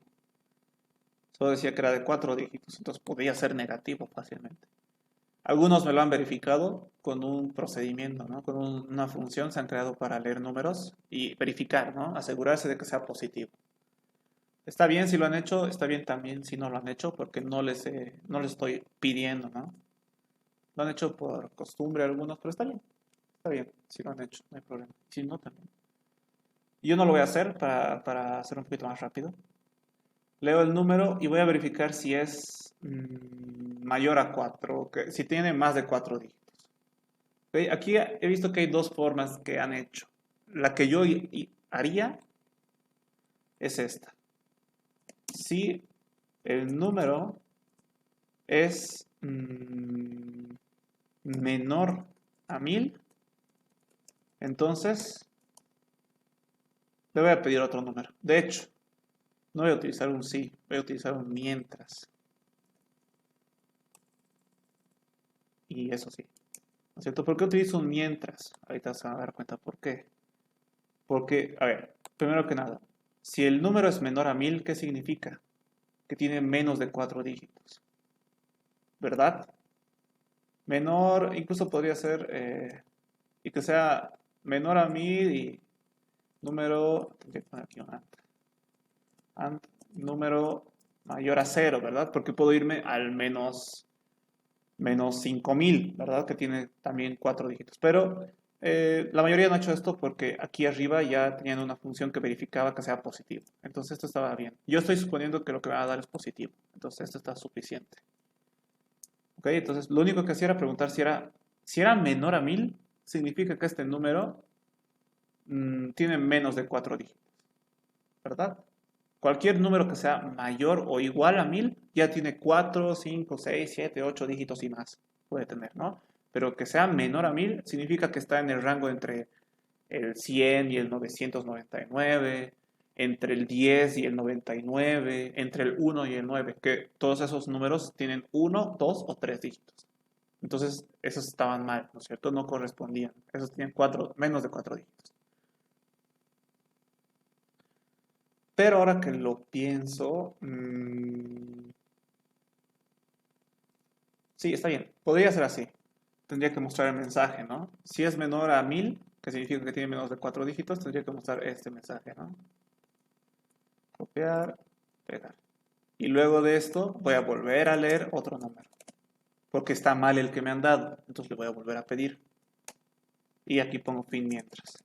Solo decía que era de 4 dígitos, entonces podía ser negativo fácilmente. Algunos me lo han verificado con un procedimiento, ¿no? Con una función se han creado para leer números y verificar, ¿no? Asegurarse de que sea positivo. Está bien si lo han hecho, está bien también si no lo han hecho, porque no les estoy pidiendo, ¿no? Lo han hecho por costumbre algunos, pero está bien si lo han hecho, no hay problema. Si no, también. Yo no lo voy a hacer para hacer un poquito más rápido. Leo el número y voy a verificar si es mayor a 4, si tiene más de 4 dígitos. ¿Ok? Aquí he visto que hay dos formas que han hecho. La que yo haría es esta. Si el número es menor a 1000, entonces le voy a pedir otro número. De hecho, No voy a utilizar un sí, voy a utilizar un mientras. Y eso sí, ¿no es cierto? ¿Por qué utilizo un mientras? Ahorita se van a dar cuenta por qué. Porque, a ver, primero que nada, si el número es menor a 1000, ¿qué significa? Que tiene menos de 4 dígitos, ¿verdad? Menor, incluso podría ser, y que sea menor a 1000 y número, tendría que poner aquí un and, número mayor a 0, ¿verdad? Porque puedo irme al menos 5000, ¿verdad? Que tiene también 4 dígitos. Pero la mayoría no ha hecho esto porque aquí arriba ya tenían una función que verificaba que sea positivo. Entonces esto estaba bien. Yo estoy suponiendo que lo que me va a dar es positivo. Entonces esto está suficiente. ¿Ok? Entonces lo único que hacía era preguntar si era menor a 1000, significa que este número tiene menos de 4 dígitos, ¿verdad? Cualquier número que sea mayor o igual a 1000 ya tiene 4, 5, 6, 7, 8 dígitos y más. Puede tener, ¿no? Pero que sea menor a 1000 significa que está en el rango entre el 100 y el 999, entre el 10 y el 99, entre el 1 y el 9, que todos esos números tienen 1, 2 o 3 dígitos. Entonces, esos estaban mal, ¿no es cierto? No correspondían. Esos tenían menos de 4 dígitos. Pero ahora que lo pienso, sí, está bien. Podría ser así. Tendría que mostrar el mensaje, ¿no? Si es menor a 1000, que significa que tiene menos de 4 dígitos, tendría que mostrar este mensaje, ¿no? Copiar, pegar. Y luego de esto voy a volver a leer otro número. Porque está mal el que me han dado. Entonces le voy a volver a pedir. Y aquí pongo fin mientras.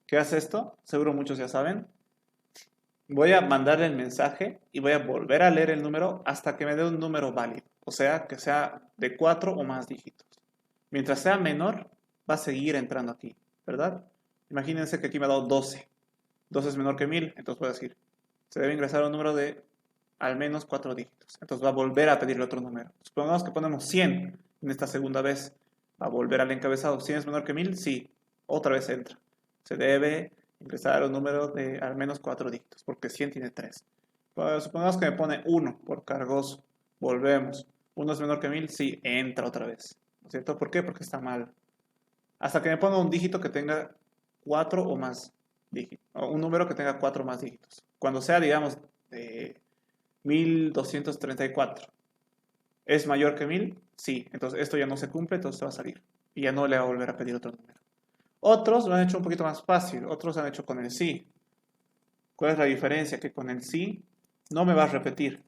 ¿Qué hace esto? Seguro muchos ya saben. Voy a mandarle el mensaje y voy a volver a leer el número hasta que me dé un número válido. O sea, que sea de 4 o más dígitos. Mientras sea menor, va a seguir entrando aquí, ¿verdad? Imagínense que aquí me ha dado 12. 12 es menor que 1000, entonces voy a decir, se debe ingresar un número de al menos 4 dígitos. Entonces va a volver a pedirle otro número. Supongamos que ponemos 100 en esta segunda vez. Va a volver al encabezado. ¿100 es menor que 1000? Sí. Otra vez entra. Se debe ingresar un número de al menos 4 dígitos, porque 100 tiene 3. Pues, supongamos que me pone 1 por cargoso. Volvemos. ¿1 es menor que 1000? Sí, entra otra vez. ¿No es cierto? ¿Por qué? Porque está mal. Hasta que me ponga un dígito que tenga 4 o más dígitos. O un número que tenga 4 o más dígitos. Cuando sea, digamos, 1234. ¿Es mayor que 1000? Sí. Entonces esto ya no se cumple, entonces se va a salir. Y ya no le va a volver a pedir otro número. Otros lo han hecho un poquito más fácil. Otros lo han hecho con el sí. ¿Cuál es la diferencia? Que con el sí no me va a repetir.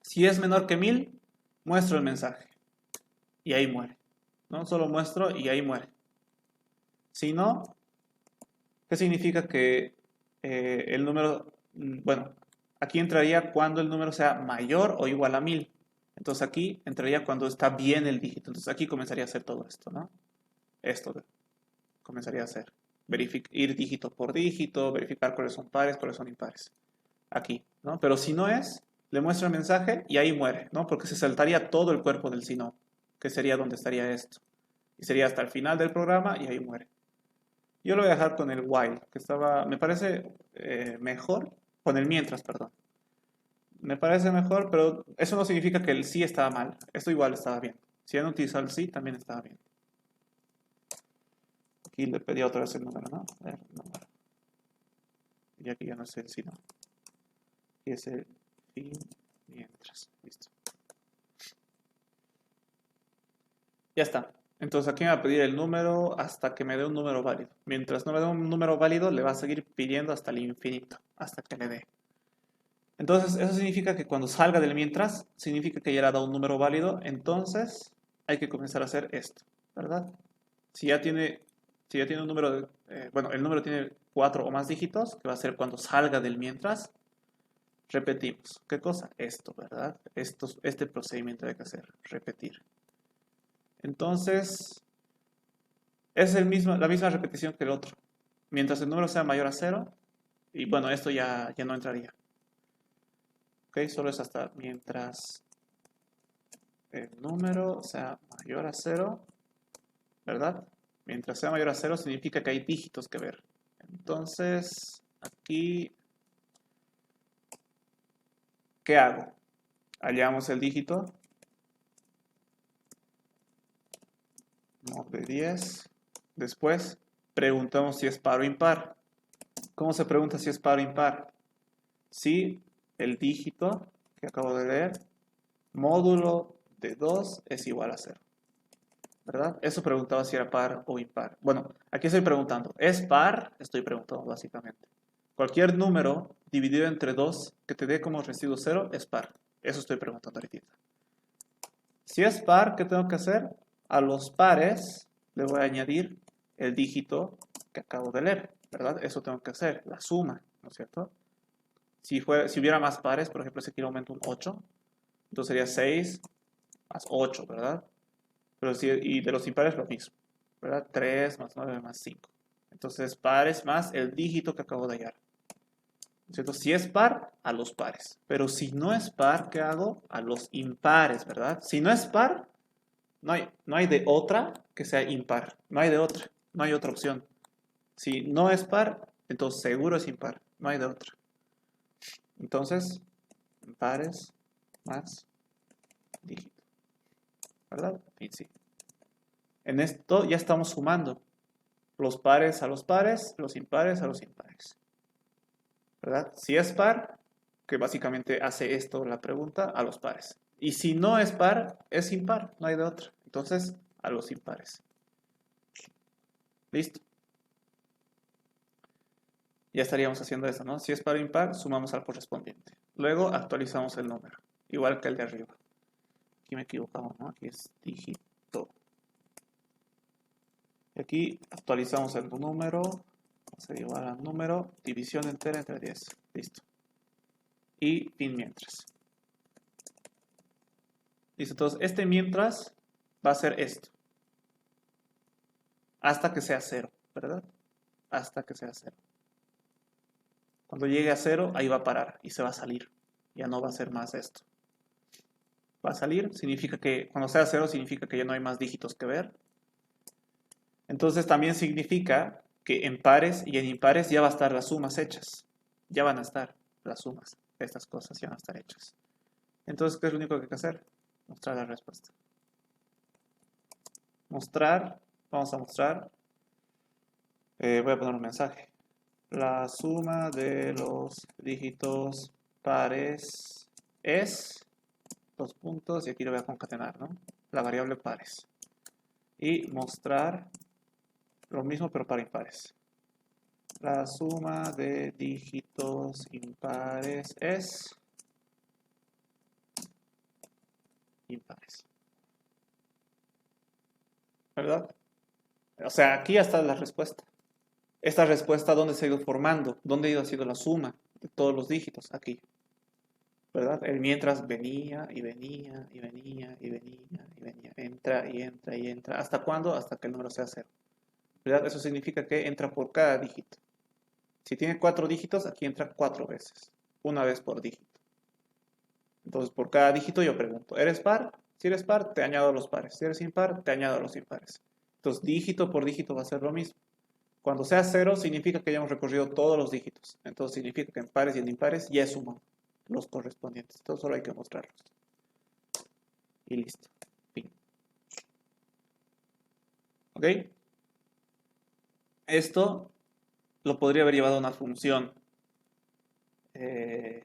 Si es menor que 1000, muestro el mensaje. Y ahí muere. ¿No? Solo muestro y ahí muere. Si no, ¿qué significa que el número, bueno, aquí entraría cuando el número sea mayor o igual a 1000? Entonces aquí entraría cuando está bien el dígito. Entonces aquí comenzaría a hacer todo esto, ¿no? Esto comenzaría a hacer. Ir dígito por dígito, verificar cuáles son pares, cuáles son impares. Aquí, ¿no? Pero si no es, le muestra el mensaje y ahí muere, ¿no? Porque se saltaría todo el cuerpo del si no, que sería donde estaría esto. Y sería hasta el final del programa y ahí muere. Yo lo voy a dejar con el while, que me parece mejor, con el mientras, perdón. Me parece mejor, pero eso no significa que el sí estaba mal. Esto igual estaba bien. Si han utilizado el sí, también estaba bien. Aquí le pedí otra vez el número, ¿no? A ver, número. Y aquí ya no es el sí, no. Y es el fin mientras. Listo. Ya está. Entonces aquí me va a pedir el número hasta que me dé un número válido. Mientras no me dé un número válido, le va a seguir pidiendo hasta el infinito, hasta que le dé. Entonces, eso significa que cuando salga del mientras, significa que ya le ha dado un número válido, entonces hay que comenzar a hacer esto, ¿verdad? Si ya tiene, si ya tiene un número, bueno, el número tiene 4 o más dígitos, que va a ser cuando salga del mientras, repetimos. ¿Qué cosa? Esto, ¿verdad? Este procedimiento hay que hacer, repetir. Entonces, es la misma repetición que el otro. Mientras el número sea mayor a 0, y bueno, esto ya no entraría. ¿Ok? Solo es hasta mientras el número sea mayor a 0, ¿verdad? Mientras sea mayor a 0 significa que hay dígitos que ver. Entonces, aquí ¿Qué hago? Hallamos el dígito. Mod de 10. Después preguntamos si es par o impar. ¿Cómo se pregunta si es par o impar? Si el dígito que acabo de leer, módulo de 2 es igual a 0. ¿Verdad? Eso preguntaba si era par o impar. Bueno, aquí estoy preguntando. ¿Es par? Estoy preguntando básicamente. Cualquier número dividido entre 2 que te dé como residuo 0 es par. Eso estoy preguntando ahorita. Si es par, ¿qué tengo que hacer? A los pares le voy a añadir el dígito que acabo de leer, ¿verdad? Eso tengo que hacer, la suma, ¿no es cierto? Si hubiera más pares, por ejemplo, si aquí aumento un 8, entonces sería 6 más 8, ¿verdad? Pero y de los impares lo mismo, ¿verdad? 3 más 9 más 5. Entonces pares más el dígito que acabo de hallar. ¿Cierto? Si es par, a los pares. Pero si no es par, ¿qué hago? A los impares, ¿verdad? Si no es par, no hay de otra que sea impar. No hay de otra. No hay otra opción. Si no es par, entonces seguro es impar. No hay de otra. Entonces, pares más dígito. ¿Verdad? Y sí. En esto ya estamos sumando los pares a los pares, los impares a los impares. ¿Verdad? Si es par, que básicamente hace esto la pregunta, a los pares. Y si no es par, es impar, no hay de otra. Entonces, a los impares. Listo. Ya estaríamos haciendo eso, ¿no? Si es par o impar, sumamos al correspondiente. Luego actualizamos el número, igual que el de arriba. Aquí me he equivocado, ¿no? Aquí es dígito. Y aquí actualizamos el número, sería igual al número, división entera entre 10. Listo. Y fin mientras. Listo, entonces este mientras va a ser esto. Hasta que sea 0, ¿verdad? Hasta que sea 0. Cuando llegue a 0, ahí va a parar y se va a salir. Ya no va a ser más esto. Va a salir, significa que cuando sea 0 significa que ya no hay más dígitos que ver. Entonces también significa que en pares y en impares ya va a estar las sumas hechas. Ya van a estar las sumas. Estas cosas ya van a estar hechas. Entonces, ¿qué es lo único que hay que hacer? Mostrar la respuesta. Mostrar, vamos a mostrar. Voy a poner un mensaje. La suma de los dígitos pares es, dos puntos, y aquí lo voy a concatenar, ¿no? La variable pares. Y mostrar lo mismo, pero para impares. La suma de dígitos impares es impares. ¿Verdad? O sea, aquí ya está la respuesta. Esta respuesta, ¿dónde se ha ido formando? ¿Dónde ha ido haciendo la suma de todos los dígitos? Aquí. ¿Verdad? El mientras venía y venía y venía y venía y venía. Entra y entra y entra. ¿Hasta cuándo? Hasta que el número sea 0. ¿Verdad? Eso significa que entra por cada dígito. Si tiene 4 dígitos, aquí entra 4 veces. Una vez por dígito. Entonces, por cada dígito yo pregunto, ¿eres par? Si eres par, te añado a los pares. Si eres impar, te añado a los impares. Entonces, dígito por dígito va a ser lo mismo. Cuando sea 0, significa que ya hemos recorrido todos los dígitos. Entonces, significa que en pares y en impares ya suman los correspondientes. Entonces, solo hay que mostrarlos. Y listo. Fin. ¿Ok? Esto lo podría haber llevado a una función. De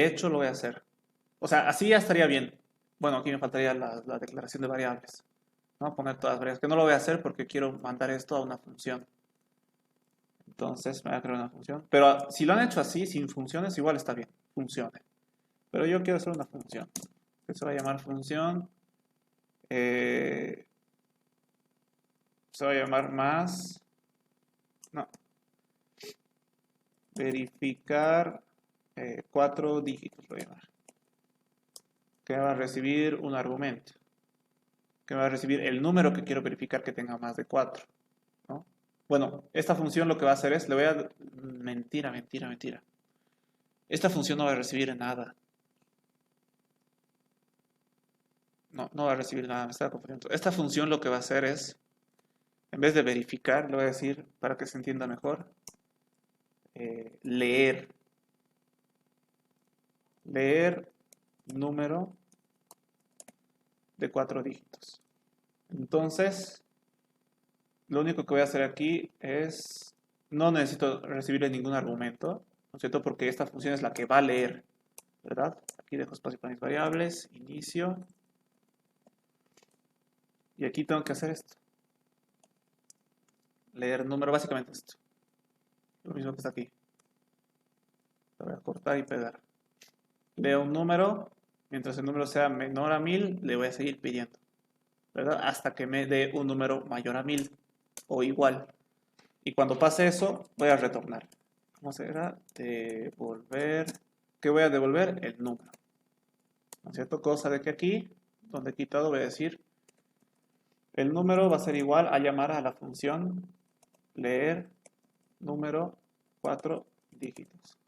hecho, lo voy a hacer. O sea, así ya estaría bien. Bueno, aquí me faltaría la declaración de variables. ¿No? Poner todas las variables. Que no lo voy a hacer porque quiero mandar esto a una función. Entonces me voy a crear una función. Pero si lo han hecho así, sin funciones, igual está bien. Funcione. Pero yo quiero hacer una función. Que se va a llamar función. Se va a llamar más. No. Verificar 4 dígitos. Lo voy a llamar. Que va a recibir un argumento. Que va a recibir el número que quiero verificar que tenga más de 4. ¿No? Bueno, esta función lo que va a hacer es, le voy a... Mentira. Esta función no va a recibir nada. No va a recibir nada, me estaba confundiendo. Esta función lo que va a hacer es, en vez de verificar, le voy a decir, para que se entienda mejor, leer. leer número de 4 dígitos. Entonces, lo único que voy a hacer aquí es, no necesito recibirle ningún argumento, ¿no es cierto? Porque esta función es la que va a leer, ¿verdad? Aquí dejo espacio para mis variables, inicio, y aquí tengo que hacer esto. Leer número, básicamente esto. Lo mismo que está aquí. Lo voy a cortar y pegar. Leo un número, mientras el número sea menor a 1000, le voy a seguir pidiendo, ¿verdad? Hasta que me dé un número mayor a 1000 o igual. Y cuando pase eso, voy a retornar. ¿Cómo será? Devolver. ¿Qué voy a devolver? El número. ¿No es cierto? Cosa de que aquí, donde he quitado, voy a decir, el número va a ser igual a llamar a la función leer número 4 dígitos.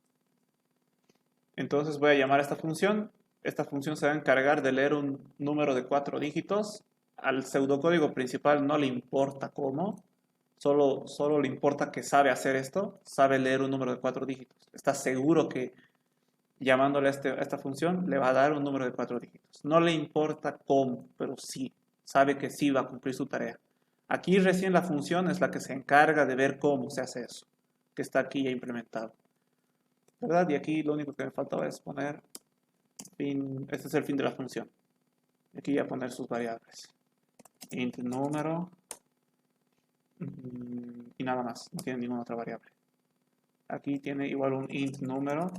Entonces voy a llamar a esta función. Esta función se va a encargar de leer un número de 4 dígitos. Al pseudocódigo principal no le importa cómo. Solo le importa que sabe hacer esto. Sabe leer un número de 4 dígitos. Está seguro que llamándole a esta función le va a dar un número de 4 dígitos. No le importa cómo, pero sí. Sabe que sí va a cumplir su tarea. Aquí recién la función es la que se encarga de ver cómo se hace eso. Que está aquí ya implementado. ¿Verdad? Y aquí lo único que me faltaba es poner fin, este es el fin de la función. Y aquí voy a poner sus variables. Int número y nada más, no tiene ninguna otra variable. Aquí tiene igual un int número.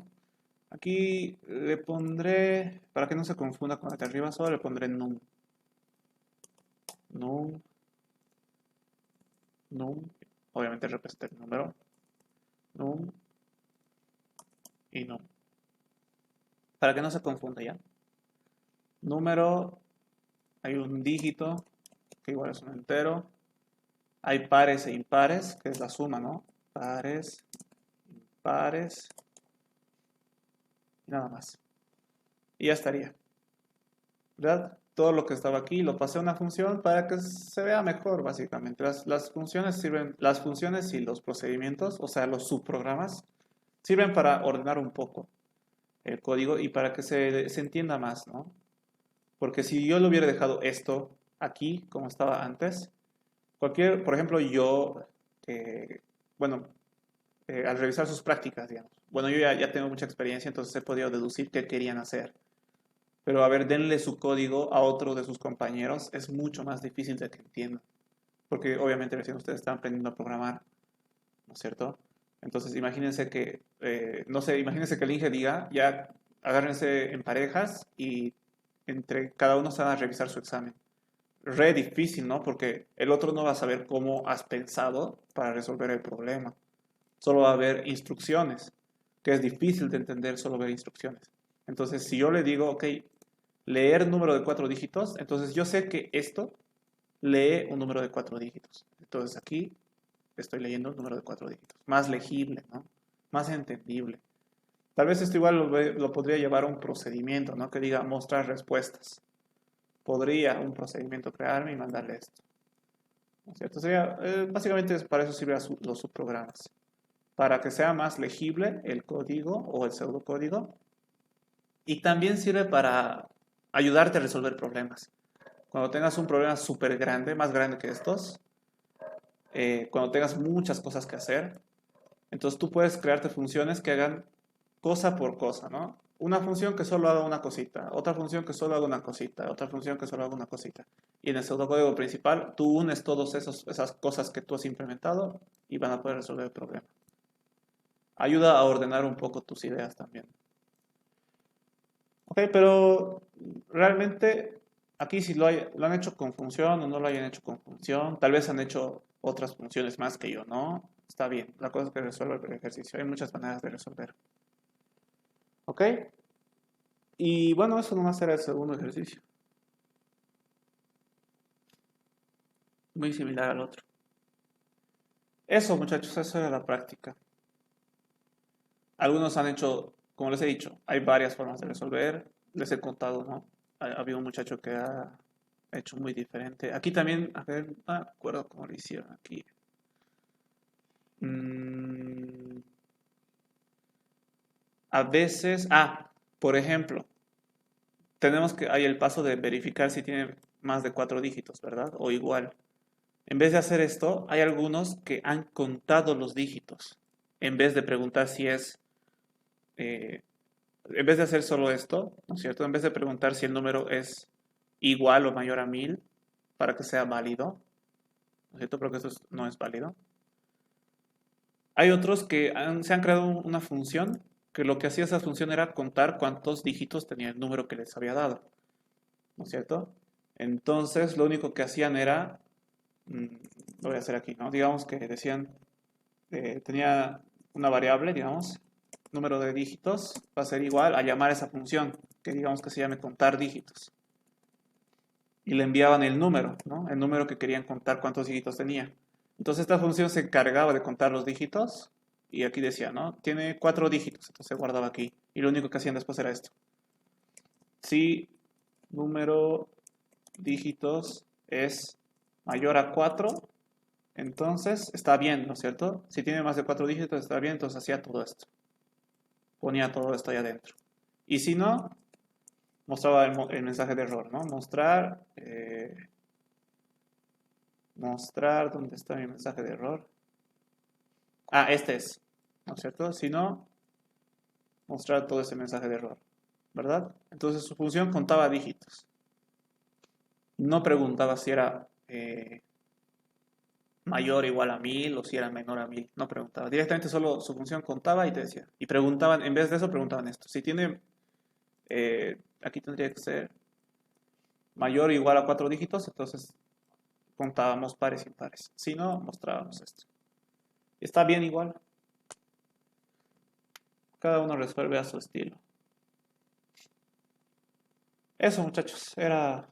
Aquí le pondré, para que no se confunda con el de arriba, solo le pondré num. Num. Num. Obviamente representa el número. Num. Y num. Para que no se confunda ya. Número, hay un dígito, que igual es un entero. Hay pares e impares, que es la suma, ¿no? Pares, impares, y nada más. Y ya estaría. ¿Verdad? Todo lo que estaba aquí lo pasé a una función para que se vea mejor, básicamente. Las funciones sirven, las funciones y los procedimientos, o sea, los subprogramas, sirven para ordenar un poco el código y para que se entienda más, ¿no? Porque si yo le hubiera dejado esto aquí, como estaba antes, por ejemplo, yo, bueno, al revisar sus prácticas, digamos, bueno, yo ya tengo mucha experiencia, entonces he podido deducir qué querían hacer. Pero a ver, denle su código a otro de sus compañeros, es mucho más difícil de que entiendan. Porque obviamente recién ustedes están aprendiendo a programar, ¿no es cierto? Entonces imagínense que, no sé, imagínense que el Inge diga, ya agárrense en parejas y entre cada uno se van a revisar su examen. Re difícil, ¿no? Porque el otro no va a saber cómo has pensado para resolver el problema. Solo va a haber instrucciones, que es difícil de entender solo ver instrucciones. Entonces, si yo le digo, ok, leer número de 4 dígitos, entonces yo sé que esto lee un número de 4 dígitos. Entonces aquí estoy leyendo un número de 4 dígitos. Más legible, ¿no? Más entendible. Tal vez esto igual lo podría llevar a un procedimiento, ¿no? Que diga mostrar respuestas. Podría un procedimiento crearme y mandarle esto. ¿No es cierto? Sería, básicamente para eso sirven los subprogramas. Para que sea más legible el código o el pseudocódigo. Y también sirve para ayudarte a resolver problemas. Cuando tengas un problema súper grande, más grande que estos, cuando tengas muchas cosas que hacer, entonces tú puedes crearte funciones que hagan cosa por cosa, ¿no? Una función que solo haga una cosita, otra función que solo haga una cosita, otra función que solo haga una cosita. Y en el pseudocódigo principal, tú unes todas esas cosas que tú has implementado y van a poder resolver el problema. Ayuda a ordenar un poco tus ideas también. Ok, pero realmente aquí si lo han hecho con función o no lo hayan hecho con función, tal vez han hecho otras funciones más que yo, ¿no? Está bien, la cosa es que resuelve el ejercicio. Hay muchas maneras de resolver. ¿Ok? Y bueno, eso nomás era el segundo ejercicio. Muy similar al otro. Eso, muchachos, eso era la práctica. Algunos han hecho, como les he dicho, hay varias formas de resolver. Les he contado, ¿no? Había un muchacho que ha hecho muy diferente. Aquí también, a ver, no me acuerdo cómo lo hicieron aquí. A veces, Por ejemplo, hay el paso de verificar si tiene más de 4 dígitos, ¿verdad? O igual. En vez de hacer esto, hay algunos que han contado los dígitos. En vez de preguntar si eh, en vez de hacer solo esto, ¿no es cierto? En vez de preguntar si el número es igual o mayor a 1000 para que sea válido, ¿no es cierto? Porque eso no es válido. Hay otros que se han creado una función que lo que hacía esa función era contar cuántos dígitos tenía el número que les había dado, ¿no es cierto? Entonces, lo único que hacían era, mm, lo voy a hacer aquí, ¿no? Digamos que decían, tenía una variable, digamos, número de dígitos, va a ser igual a llamar esa función, que digamos que se llame contar dígitos. Y le enviaban el número, ¿no? El número que querían contar cuántos dígitos tenía. Entonces esta función se encargaba de contar los dígitos y aquí decía, ¿no? Tiene 4 dígitos, entonces se guardaba aquí. Y lo único que hacían después era esto. Si número dígitos es mayor a 4, entonces está bien, ¿no es cierto? Si tiene más de 4 dígitos está bien, entonces hacía todo esto. Ponía todo esto ahí adentro. Y si no, mostraba el mensaje de error, ¿no? Mostrar, ¿dónde está mi mensaje de error? Ah, este es, ¿no es cierto? Si no, mostrar todo ese mensaje de error, ¿verdad? Entonces su función contaba dígitos. No preguntaba si era mayor o igual a 1000 o si era menor a 1000. No preguntaba. Directamente solo su función contaba y te decía. Y preguntaban, en vez de eso, preguntaban esto. Si tiene, aquí tendría que ser mayor o igual a 4 dígitos, entonces contábamos pares y impares. Si no, mostrábamos esto. Está bien igual. Cada uno resuelve a su estilo. Eso, muchachos, era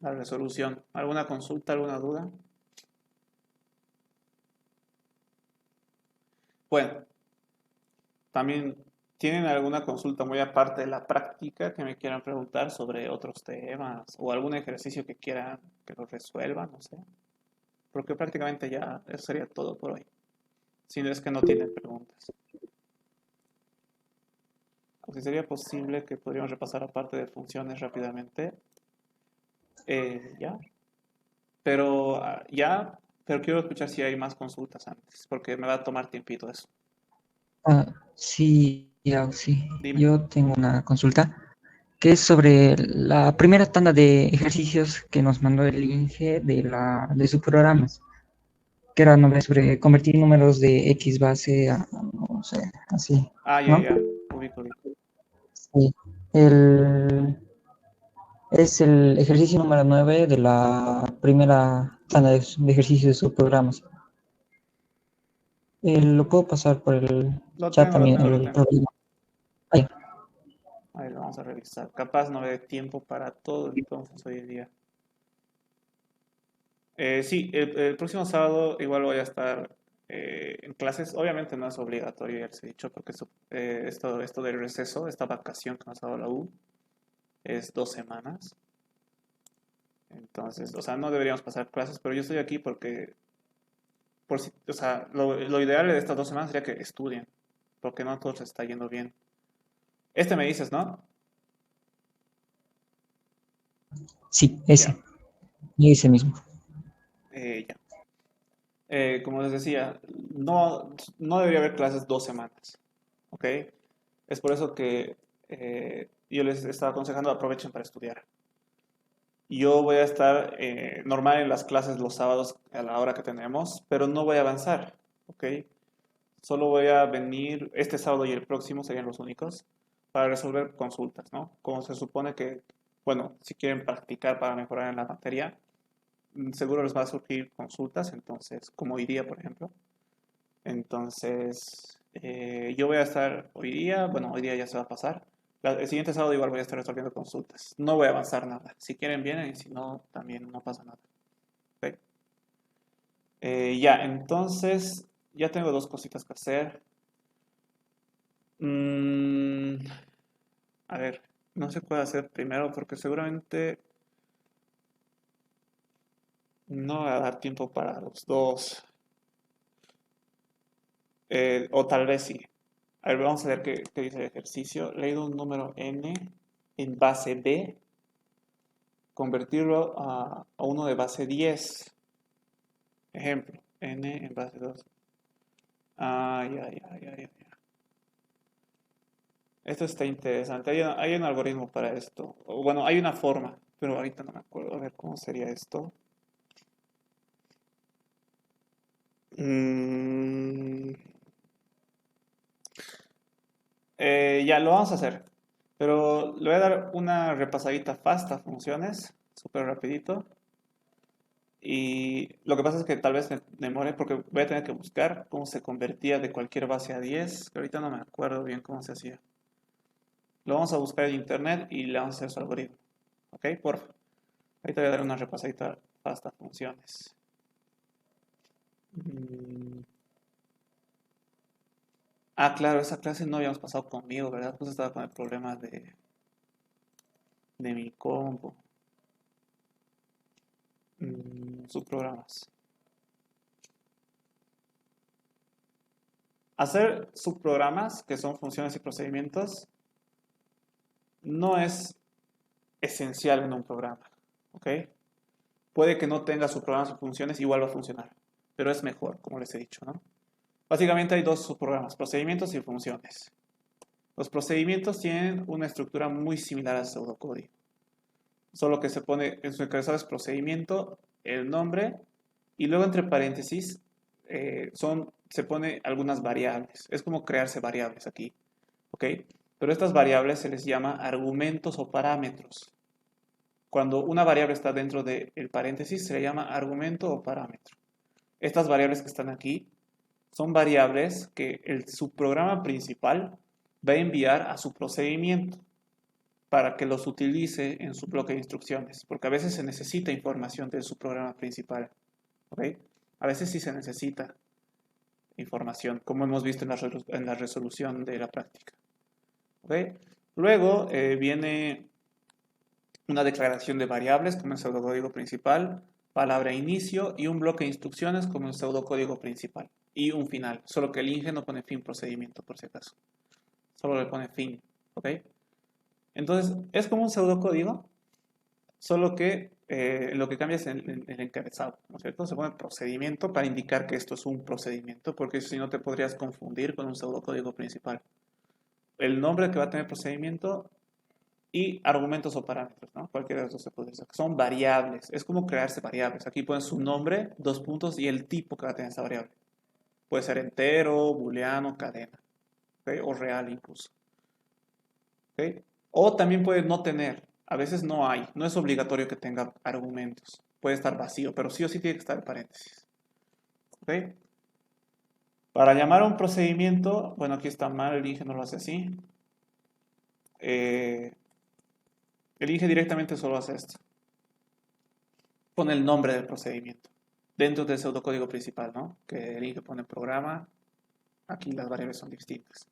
la resolución. ¿Alguna consulta, alguna duda? Bueno, también tienen alguna consulta muy aparte de la práctica que me quieran preguntar sobre otros temas o algún ejercicio que quieran que lo resuelvan, no sé. Porque prácticamente ya eso sería todo por hoy. Si no es que no tienen preguntas. O si sería posible que podríamos repasar aparte de funciones rápidamente. Ya. Pero ya, pero quiero escuchar si hay más consultas antes, porque me va a tomar tiempito eso. Sí, ya, sí. Dime. Yo tengo una consulta que es sobre la primera tanda de ejercicios que nos mandó el INGE de sus programas, que era sobre convertir números de X base a, no sé, así, Ah, ya, ¿no? ya. Ubico. Sí. Es el ejercicio número 9 de la primera tanda de ejercicios de sus programas. Lo puedo pasar por el Lo chat tengo, lo también, tengo, lo el tengo. problema. Ahí. A ver, vamos a revisar. Capaz no me dé tiempo para todo entonces hoy en día. Sí, el próximo sábado igual voy a estar en clases. Obviamente no es obligatorio, ya les he dicho, porque esto del receso, esta vacación que nos ha dado la U, es 2 semanas. Entonces, o sea, no deberíamos pasar clases, pero yo estoy aquí porque, o sea, lo ideal de estas 2 semanas sería que estudien, porque no a todos les está yendo bien. Este me dices, ¿no? Sí, Ya, ese mismo. ya. Como les decía, no debería haber clases 2 semanas, ¿ok? Es por eso que yo les estaba aconsejando aprovechen para estudiar. Yo voy a estar normal en las clases los sábados a la hora que tenemos, pero no voy a avanzar, ¿ok? Solo voy a venir este sábado y el próximo serían los únicos para resolver consultas, ¿no? Como se supone que, bueno, si quieren practicar para mejorar en la materia, seguro les va a surgir consultas, entonces, como hoy día, por ejemplo. Entonces, yo voy a estar hoy día, bueno, hoy día ya se va a pasar. El siguiente sábado igual voy a estar resolviendo consultas. No voy a avanzar nada. Si quieren, vienen y si no, también no pasa nada. ¿Ok? Ya, entonces, ya tengo dos cositas que hacer. Mm, a ver, no sé cuál hacer primero porque seguramente no va a dar tiempo para los dos. O tal vez sí. A ver, vamos a ver qué dice el ejercicio. Leído un número n en base b, convertirlo a uno de base 10. Ejemplo, n en base 2. Ay, ay, ay, ay, ay. Esto está interesante. Hay un algoritmo para esto. O, bueno, hay una forma, pero ahorita no me acuerdo. A ver cómo sería esto. Mm, ya lo vamos a hacer. Pero le voy a dar una repasadita fast a funciones, súper rapidito. Y lo que pasa es que tal vez me demore porque voy a tener que buscar cómo se convertía de cualquier base a 10, que ahorita no me acuerdo bien cómo se hacía. Lo vamos a buscar en internet y le vamos a hacer su algoritmo. ¿Ok? Porfa. Ahorita voy a dar una repasadita fast a funciones. Mm. Ah, claro, esa clase no habíamos pasado conmigo, ¿verdad? Pues estaba con el problema de mi compu. Subprogramas. Hacer subprogramas, que son funciones y procedimientos, no es esencial en un programa. ¿Ok? Puede que no tenga subprogramas o funciones, igual va a funcionar. Pero es mejor, como les he dicho, ¿no? Básicamente hay dos subprogramas, procedimientos y funciones. Los procedimientos tienen una estructura muy similar al pseudocódigo. Solo que se pone en su encabezado es procedimiento, el nombre, y luego entre paréntesis se pone algunas variables. Es como crearse variables aquí. ¿Ok? Pero estas variables se les llama argumentos o parámetros. Cuando una variable está dentro del paréntesis se le llama argumento o parámetro. Estas variables que están aquí son variables que el subprograma principal va a enviar a su procedimiento para que los utilice en su bloque de instrucciones, porque a veces se necesita información de su programa principal. ¿Ok? A veces sí se necesita información, como hemos visto en la resolución de la práctica. ¿Ok? Luego viene una declaración de variables como el pseudocódigo principal, palabra inicio y un bloque de instrucciones como el pseudocódigo principal. Y un final, solo que el INGE no pone fin procedimiento por si acaso. Solo le pone fin. ¿Ok? Entonces, es como un pseudocódigo, solo que lo que cambia es el encabezado, ¿no es cierto? Se pone procedimiento para indicar que esto es un procedimiento, porque si no te podrías confundir con un pseudocódigo principal. El nombre que va a tener procedimiento y argumentos o parámetros, ¿no? Cualquiera de esos se puede usar. Son variables, es como crearse variables. Aquí pones su nombre, dos puntos y el tipo que va a tener esa variable. Puede ser entero, booleano, cadena, ¿ok? O real incluso. ¿Ok? O también puede no tener. A veces no hay. No es obligatorio que tenga argumentos. Puede estar vacío, pero sí o sí tiene que estar en paréntesis. ¿Ok? Para llamar a un procedimiento, bueno, aquí está mal, el INGE no lo hace así. El INGE directamente solo hace esto. Pone el nombre del procedimiento dentro del pseudocódigo principal, ¿no? Que el INGE pone programa. Aquí las variables son distintas.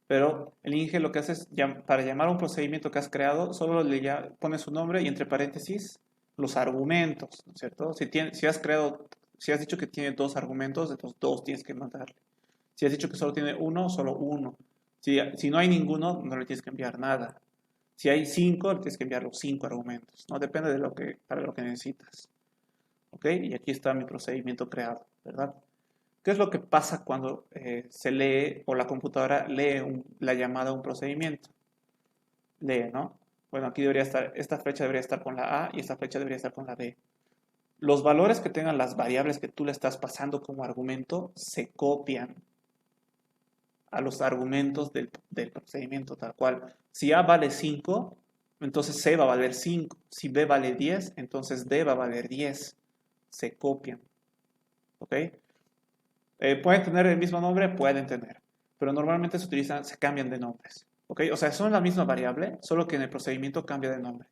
Pero el INGE lo que hace es, para llamar a un procedimiento que has creado, solo le pone su nombre y entre paréntesis los argumentos, ¿no es cierto? Si has dicho que tiene dos argumentos, entonces dos tienes que mandarle. Si has dicho que solo tiene uno, solo uno. Si no hay ninguno, no le tienes que enviar nada. Si hay cinco, le tienes que enviar los cinco argumentos, ¿no? Depende para lo que necesitas. ¿Ok? Y aquí está mi procedimiento creado, ¿verdad? ¿Qué es lo que pasa cuando se lee o la computadora lee la llamada a un procedimiento? Lee, ¿no? Bueno, aquí debería estar, esta flecha debería estar con la A y esta flecha debería estar con la B. Los valores que tengan las variables que tú le estás pasando como argumento se copian a los argumentos del procedimiento tal cual. Si A vale 5, entonces C va a valer 5. Si B vale 10, entonces D va a valer 10. Se copian. ¿Ok? ¿Pueden tener el mismo nombre? Pueden tener. Pero normalmente se cambian de nombres. ¿Ok? O sea, son la misma variable, solo que en el procedimiento cambia de nombre.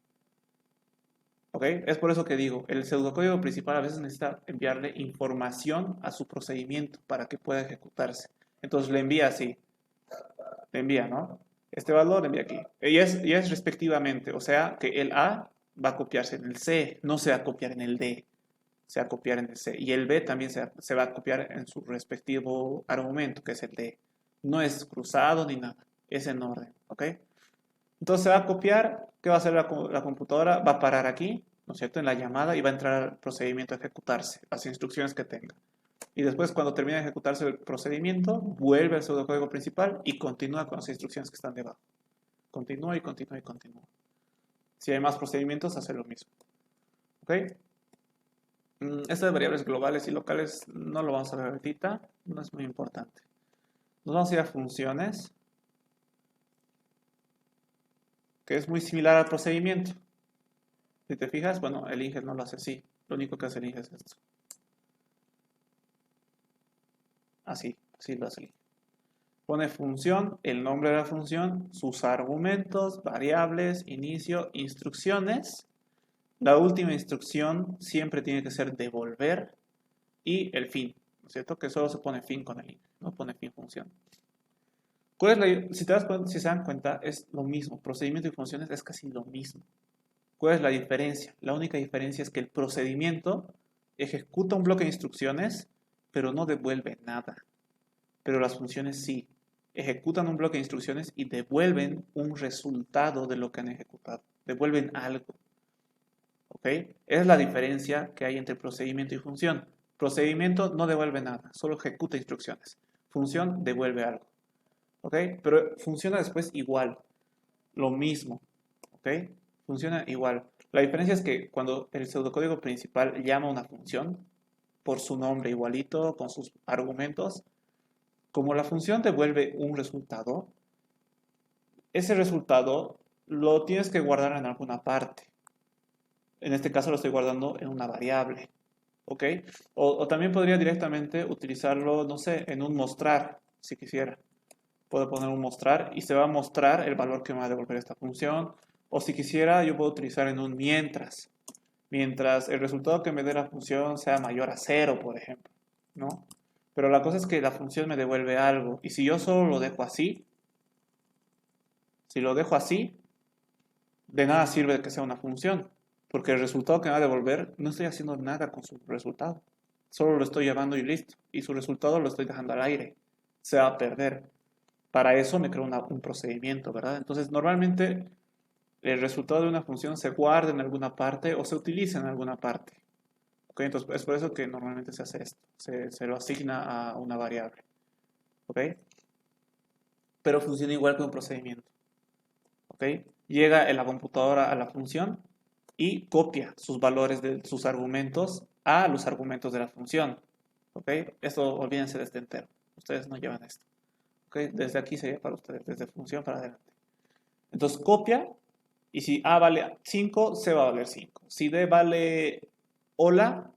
¿Ok? Es por eso que digo, el pseudocódigo principal a veces necesita enviarle información a su procedimiento para que pueda ejecutarse. Entonces le envía así. Le envía, ¿no? Este valor le envía aquí. Y es respectivamente. O sea, que el A va a copiarse en el C, no se va a copiar en el D. Se va a copiar en el C. Y el B también se va a copiar en su respectivo argumento, que es el D. No es cruzado ni nada, es en orden, ¿ok? Entonces se va a copiar, ¿qué va a hacer la computadora? Va a parar aquí, ¿no es cierto?, en la llamada y va a entrar al procedimiento a ejecutarse, las instrucciones que tenga. Y después, cuando termine de ejecutarse el procedimiento, vuelve al pseudocódigo principal y continúa con las instrucciones que están debajo. Continúa y continúa y continúa. Si hay más procedimientos, hace lo mismo. ¿Ok? Esto de variables globales y locales no lo vamos a ver ahorita, no es muy importante. Nos vamos a ir a funciones, que es muy similar al procedimiento. Si te fijas, bueno, el INGES no lo hace así. Lo único que hace el INGES es esto. Así lo hace el INGES. Pone función, el nombre de la función, sus argumentos, variables, inicio, instrucciones. La última instrucción siempre tiene que ser devolver y el fin, ¿no es cierto? Que solo se pone fin con el INGES, no pone fin función. Si se dan cuenta, es lo mismo. Procedimiento y funciones es casi lo mismo. ¿Cuál es la diferencia? La única diferencia es que el procedimiento ejecuta un bloque de instrucciones, pero no devuelve nada. Pero las funciones sí. Ejecutan un bloque de instrucciones y devuelven un resultado de lo que han ejecutado. Devuelven algo. ¿Ok? Es la diferencia que hay entre procedimiento y función. Procedimiento no devuelve nada, solo ejecuta instrucciones. Función devuelve algo. ¿Ok? Pero funciona después igual. Lo mismo. ¿Ok? Funciona igual. La diferencia es que cuando el pseudocódigo principal llama a una función por su nombre igualito, con sus argumentos, como la función devuelve un resultado, ese resultado lo tienes que guardar en alguna parte. En este caso lo estoy guardando en una variable. ¿Ok? O también podría directamente utilizarlo, no sé, en un mostrar, si quisiera. Puedo poner un mostrar y se va a mostrar el valor que me va a devolver esta función. O si quisiera, yo puedo utilizar en un mientras. Mientras el resultado que me dé la función sea mayor a 0, por ejemplo, ¿no? Pero la cosa es que la función me devuelve algo. Y si yo solo lo dejo así, si lo dejo así, de nada sirve que sea una función. Porque el resultado que me va a devolver, no estoy haciendo nada con su resultado. Solo lo estoy llevando y listo. Y su resultado lo estoy dejando al aire. Se va a perder. Para eso me creo un procedimiento, ¿verdad? Entonces, normalmente el resultado de una función se guarda en alguna parte o se utiliza en alguna parte. ¿Ok? Entonces, es por eso que normalmente se hace esto. Se lo asigna a una variable. ¿Ok? Pero funciona igual que un procedimiento. ¿Ok? Llega en la computadora a la función y copia sus valores de sus argumentos a los argumentos de la función. ¿Ok? Esto, olvídense de este entero. Ustedes no llevan esto. ¿Ok? Desde aquí sería para ustedes, desde función para adelante. Entonces copia y si A vale 5, C va a valer 5. Si D vale hola,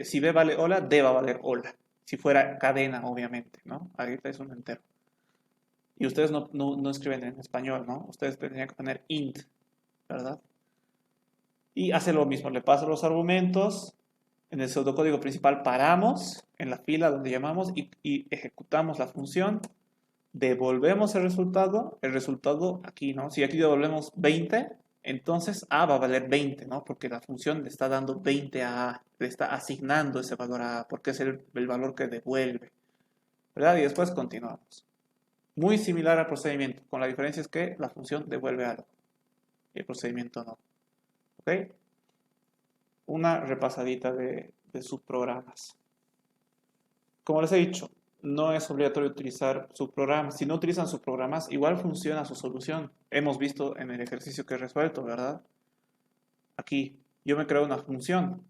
si B vale hola, D va a valer hola. Si fuera cadena, obviamente, ¿no? Ahorita es un entero. Y ustedes no escriben en español, ¿no? Ustedes tendrían que poner int, ¿verdad? Y hace lo mismo, le paso los argumentos, en el pseudocódigo principal paramos en la fila donde llamamos y ejecutamos la función, devolvemos el resultado aquí, ¿no? Si aquí devolvemos 20, entonces A va a valer 20, ¿no? Porque la función le está dando 20 a A, le está asignando ese valor a A, porque es el valor que devuelve, ¿verdad? Y después continuamos. Muy similar al procedimiento, con la diferencia es que la función devuelve algo y el procedimiento no. ¿Ok? Una repasadita de subprogramas. Como les he dicho, no es obligatorio utilizar subprogramas. Si no utilizan subprogramas, igual funciona su solución. Hemos visto en el ejercicio que he resuelto, ¿verdad? Aquí yo me creo una función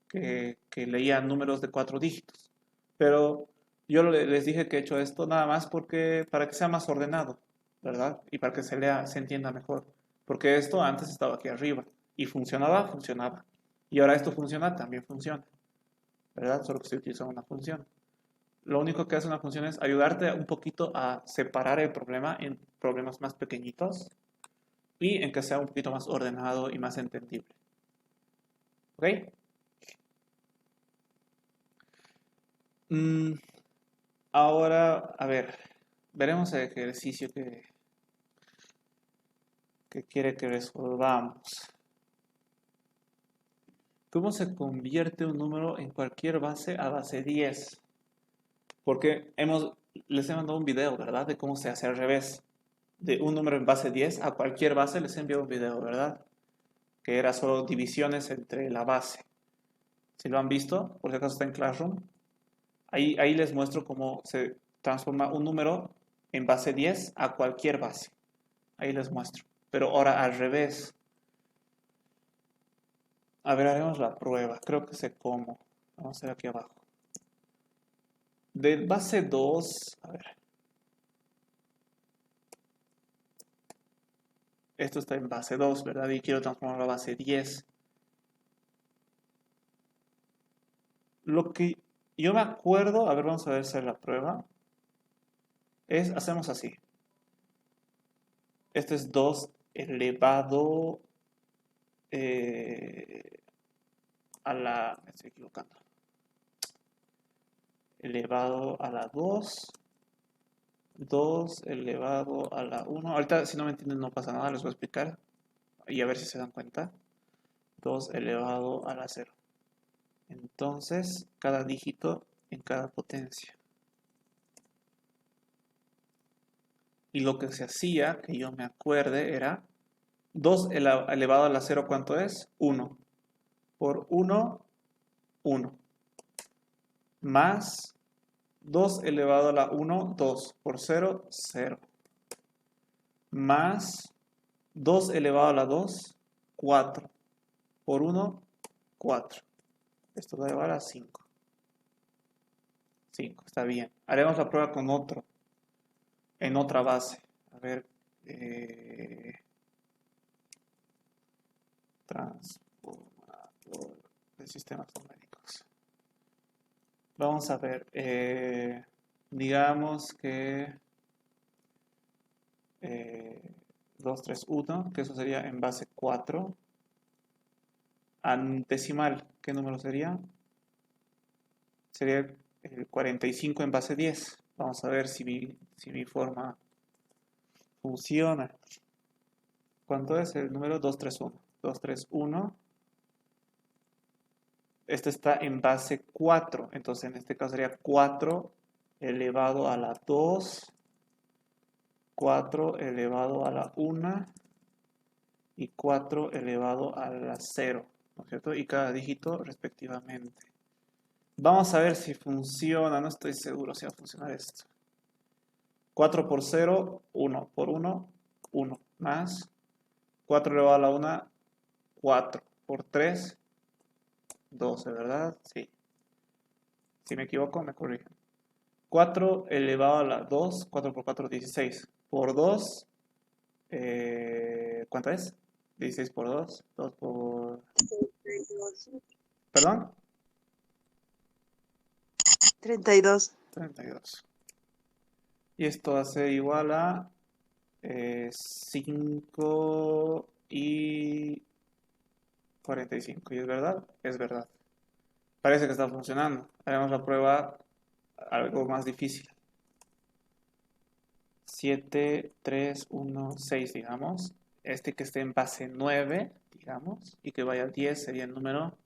que leía números de 4 dígitos. Pero yo les dije que he hecho esto nada más para que sea más ordenado, ¿verdad? Y para que se entienda mejor. Porque esto antes estaba aquí arriba y funcionaba. Y ahora esto funciona, también funciona, ¿verdad? Solo que estoy utilizando una función. Lo único que hace una función es ayudarte un poquito a separar el problema en problemas más pequeñitos y en que sea un poquito más ordenado y más entendible. ¿Ok? Ahora, a ver, veremos el ejercicio que quiere que resolvamos. ¿Cómo se convierte un número en cualquier base a base 10? Porque les he mandado un video, ¿verdad? De cómo se hace al revés. De un número en base 10 a cualquier base les he enviado un video, ¿verdad? Que era solo divisiones entre la base. Si lo han visto, por si acaso está en Classroom, ahí les muestro cómo se transforma un número en base 10 a cualquier base. Ahí les muestro. Pero ahora al revés. A ver, haremos la prueba. Creo que sé cómo. Vamos a ver aquí abajo. De base 2, a ver. Esto está en base 2, ¿verdad? Y quiero transformarlo a base 10. Lo que yo me acuerdo, a ver, vamos a ver hacer la prueba, hacemos así. Esto es 2 elevado a la, me estoy equivocando, elevado a la 2, 2 elevado a la 1. Ahorita si no me entienden no pasa nada, les voy a explicar y a ver si se dan cuenta. 2 elevado a la 0. Entonces, cada dígito en cada potencia. Y lo que se hacía, que yo me acuerde, era 2 elevado a la 0, ¿cuánto es? 1. Por 1, 1. Más 2 elevado a la 1, 2. Por 0, 0. Más 2 elevado a la 2, 4. Por 1, 4. Esto va a llevar a 5. 5, está bien. Haremos la prueba con otro. En otra base. A ver. Transformador de sistemas numéricos. Vamos a ver. Digamos que 2, 3, 1, que eso sería en base 4. Decimal, ¿qué número sería? Sería el 45 en base 10. Vamos a ver si mi forma funciona. ¿Cuánto es el número? 231. 231. Este está en base 4. Entonces en este caso sería 4 elevado a la 2. 4 elevado a la 1. Y 4 elevado a la 0. ¿No es cierto? Y cada dígito respectivamente. Vamos a ver si funciona. No estoy seguro si va a funcionar esto. 4 por 0, 1. Por 1, 1. Más 4 elevado a la 1, 4. Por 3, 12, ¿verdad? Sí. Si me equivoco, me corrigen. 4 elevado a la 2, 4 por 4, 16. Por 2, ¿cuánto es? 16 por 2, 2 por... ¿Perdón? 32. 32. Y esto hace igual a 5 y 45. ¿Y es verdad? Es verdad. Parece que está funcionando. Haremos la prueba algo más difícil. 7, 3, 1, 6, digamos. Este que esté en base 9, digamos, y que vaya a 10 sería el número.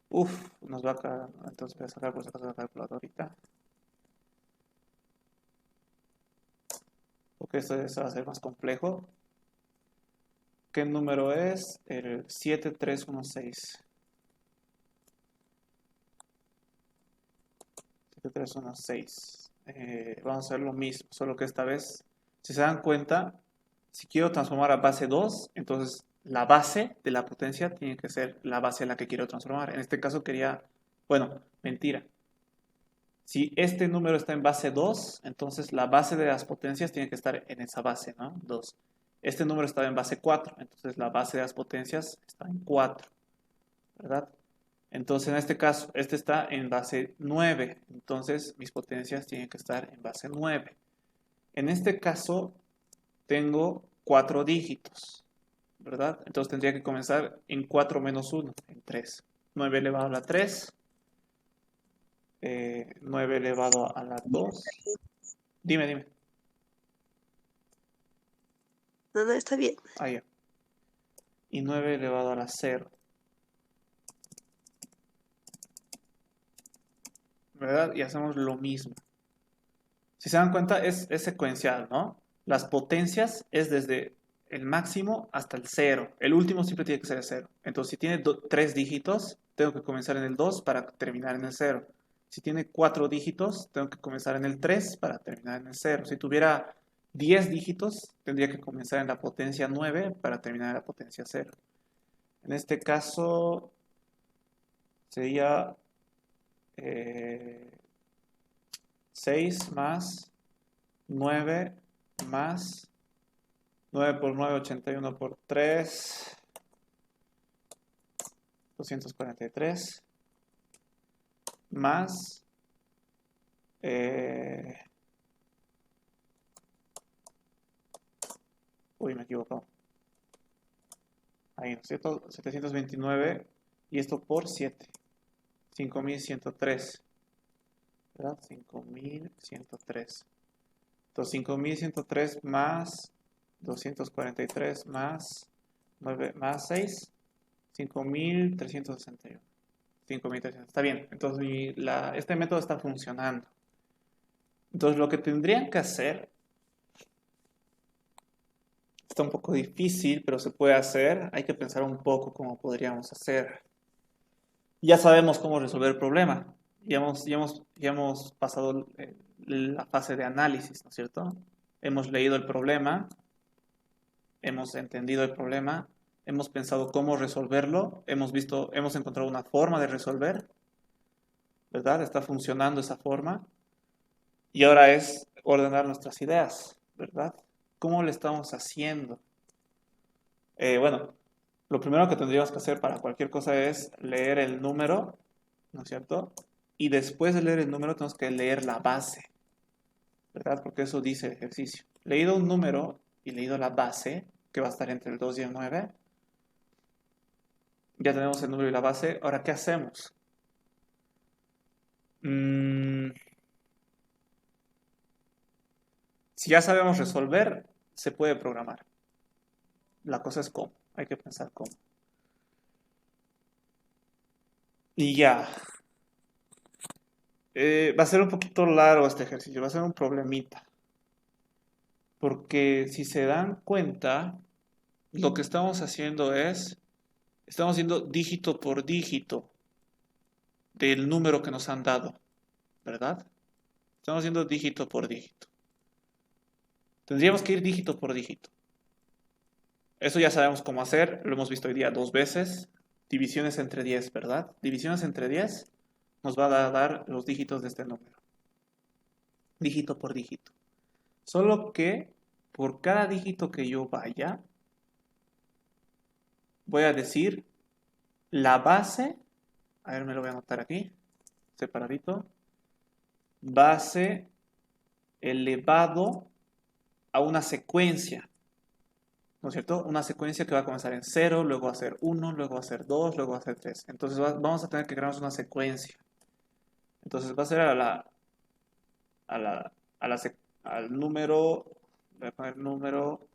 Uf, nos va a caer. Entonces voy a sacar por si acaso la calculadora ahorita. Porque esto va a ser más complejo. ¿Qué número es? El 7316. 7316. Vamos a hacer lo mismo, solo que esta vez, si se dan cuenta, si quiero transformar a base 2, entonces la base de la potencia tiene que ser la base a la que quiero transformar. En este caso quería, bueno, mentira. Si este número está en base 2, entonces la base de las potencias tiene que estar en esa base, ¿no? 2. Este número estaba en base 4, entonces la base de las potencias está en 4, ¿verdad? Entonces en este caso, este está en base 9, entonces mis potencias tienen que estar en base 9. En este caso tengo 4 dígitos, ¿verdad? Entonces tendría que comenzar en 4 menos 1, en 3. 9 elevado a la 3. 9 elevado a la 2. Dime. No, está bien. Ah, ya. Y 9 elevado a la 0. ¿Verdad? Y hacemos lo mismo. Si se dan cuenta, es secuencial, ¿no? Las potencias es desde el máximo hasta el 0. El último siempre tiene que ser el 0. Entonces, si tiene 3 dígitos, tengo que comenzar en el 2 para terminar en el 0. Si tiene 4 dígitos, tengo que comenzar en el 3 para terminar en el 0. Si tuviera 10 dígitos, tendría que comenzar en la potencia 9 para terminar en la potencia 0. En este caso, sería 6 más 9 más 9 por 9, 81 por 3, 243, más uy, me equivoco. Ahí, ¿no es cierto? 729 y esto por 7. 5103. ¿Verdad? 5103. Entonces, 5103 más 243 más 9 más 6, 5361. 5300. Está bien. Entonces, este método está funcionando. Entonces, lo que tendrían que hacer está un poco difícil, pero se puede hacer. Hay que pensar un poco cómo podríamos hacer. Ya sabemos cómo resolver el problema. Ya hemos pasado la fase de análisis, ¿no es cierto? Hemos leído el problema, hemos entendido el problema, hemos pensado cómo resolverlo, hemos encontrado una forma de resolver, ¿verdad? Está funcionando esa forma. Y ahora es ordenar nuestras ideas, ¿verdad? ¿Cómo le estamos haciendo? Bueno, lo primero que tendríamos que hacer para cualquier cosa es leer el número, ¿no es cierto? Y después de leer el número tenemos que leer la base, ¿verdad? Porque eso dice el ejercicio. Leído un número y leído la base, que va a estar entre el 2 y el 9, ya tenemos el número y la base. Ahora, ¿qué hacemos? Si ya sabemos resolver, se puede programar. La cosa es cómo. Hay que pensar cómo. Y ya. Va a ser un poquito largo este ejercicio. Va a ser un problemita. Porque si se dan cuenta, lo que estamos haciendo es, estamos haciendo dígito por dígito del número que nos han dado, ¿verdad? Estamos haciendo dígito por dígito. Tendríamos que ir dígito por dígito. Eso ya sabemos cómo hacer, lo hemos visto hoy día 2 veces. Divisiones entre 10, ¿verdad? Divisiones entre 10 nos va a dar los dígitos de este número. Dígito por dígito. Solo que por cada dígito que yo vaya, voy a decir la base, a ver, me lo voy a anotar aquí, separadito, base elevado a una secuencia, ¿no es cierto? Una secuencia que va a comenzar en 0, luego va a ser 1, luego va a ser 2, luego va a ser 3. Entonces vamos a tener que crearnos una secuencia. Entonces va a ser al número, voy a poner número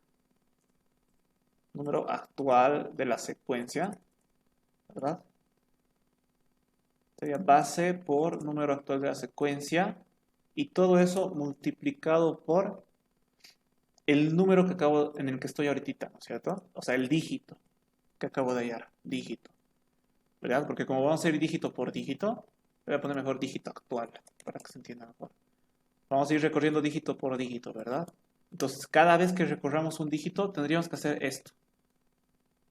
actual de la secuencia, ¿verdad? Sería base por número actual de la secuencia y todo eso multiplicado por el número en el que estoy ahorita, ¿no es cierto? O sea, el dígito que acabo de hallar, dígito, ¿verdad? Porque como vamos a ir dígito por dígito, voy a poner mejor dígito actual para que se entienda mejor. Vamos a ir recorriendo dígito por dígito, ¿verdad? Entonces, cada vez que recorramos un dígito, tendríamos que hacer esto,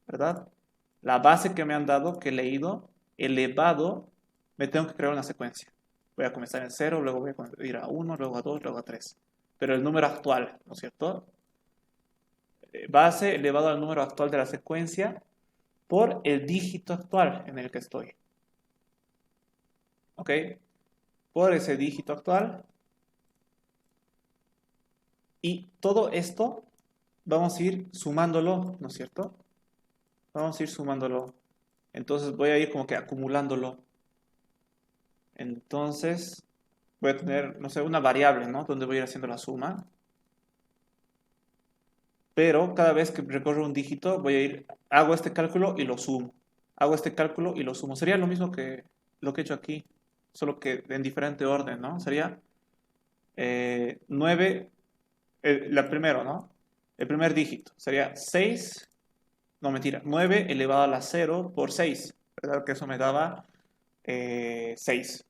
¿verdad? La base que me han dado, que he leído, elevado, me tengo que crear una secuencia. Voy a comenzar en 0, luego voy a ir a 1, luego a 2, luego a 3. Pero el número actual, ¿no es cierto? Base elevado al número actual de la secuencia por el dígito actual en el que estoy. ¿Ok? Por ese dígito actual. Y todo esto vamos a ir sumándolo, ¿no es cierto? Vamos a ir sumándolo. Entonces voy a ir como que acumulándolo. Entonces voy a tener, no sé, una variable, ¿no? Donde voy a ir haciendo la suma. Pero cada vez que recorro un dígito, hago este cálculo y lo sumo. Hago este cálculo y lo sumo. Sería lo mismo que lo que he hecho aquí, solo que en diferente orden, ¿no? Sería 9, la primero, ¿no? El primer dígito sería 6, no mentira, 9 elevado a la 0 por 6, ¿verdad? Que eso me daba 6,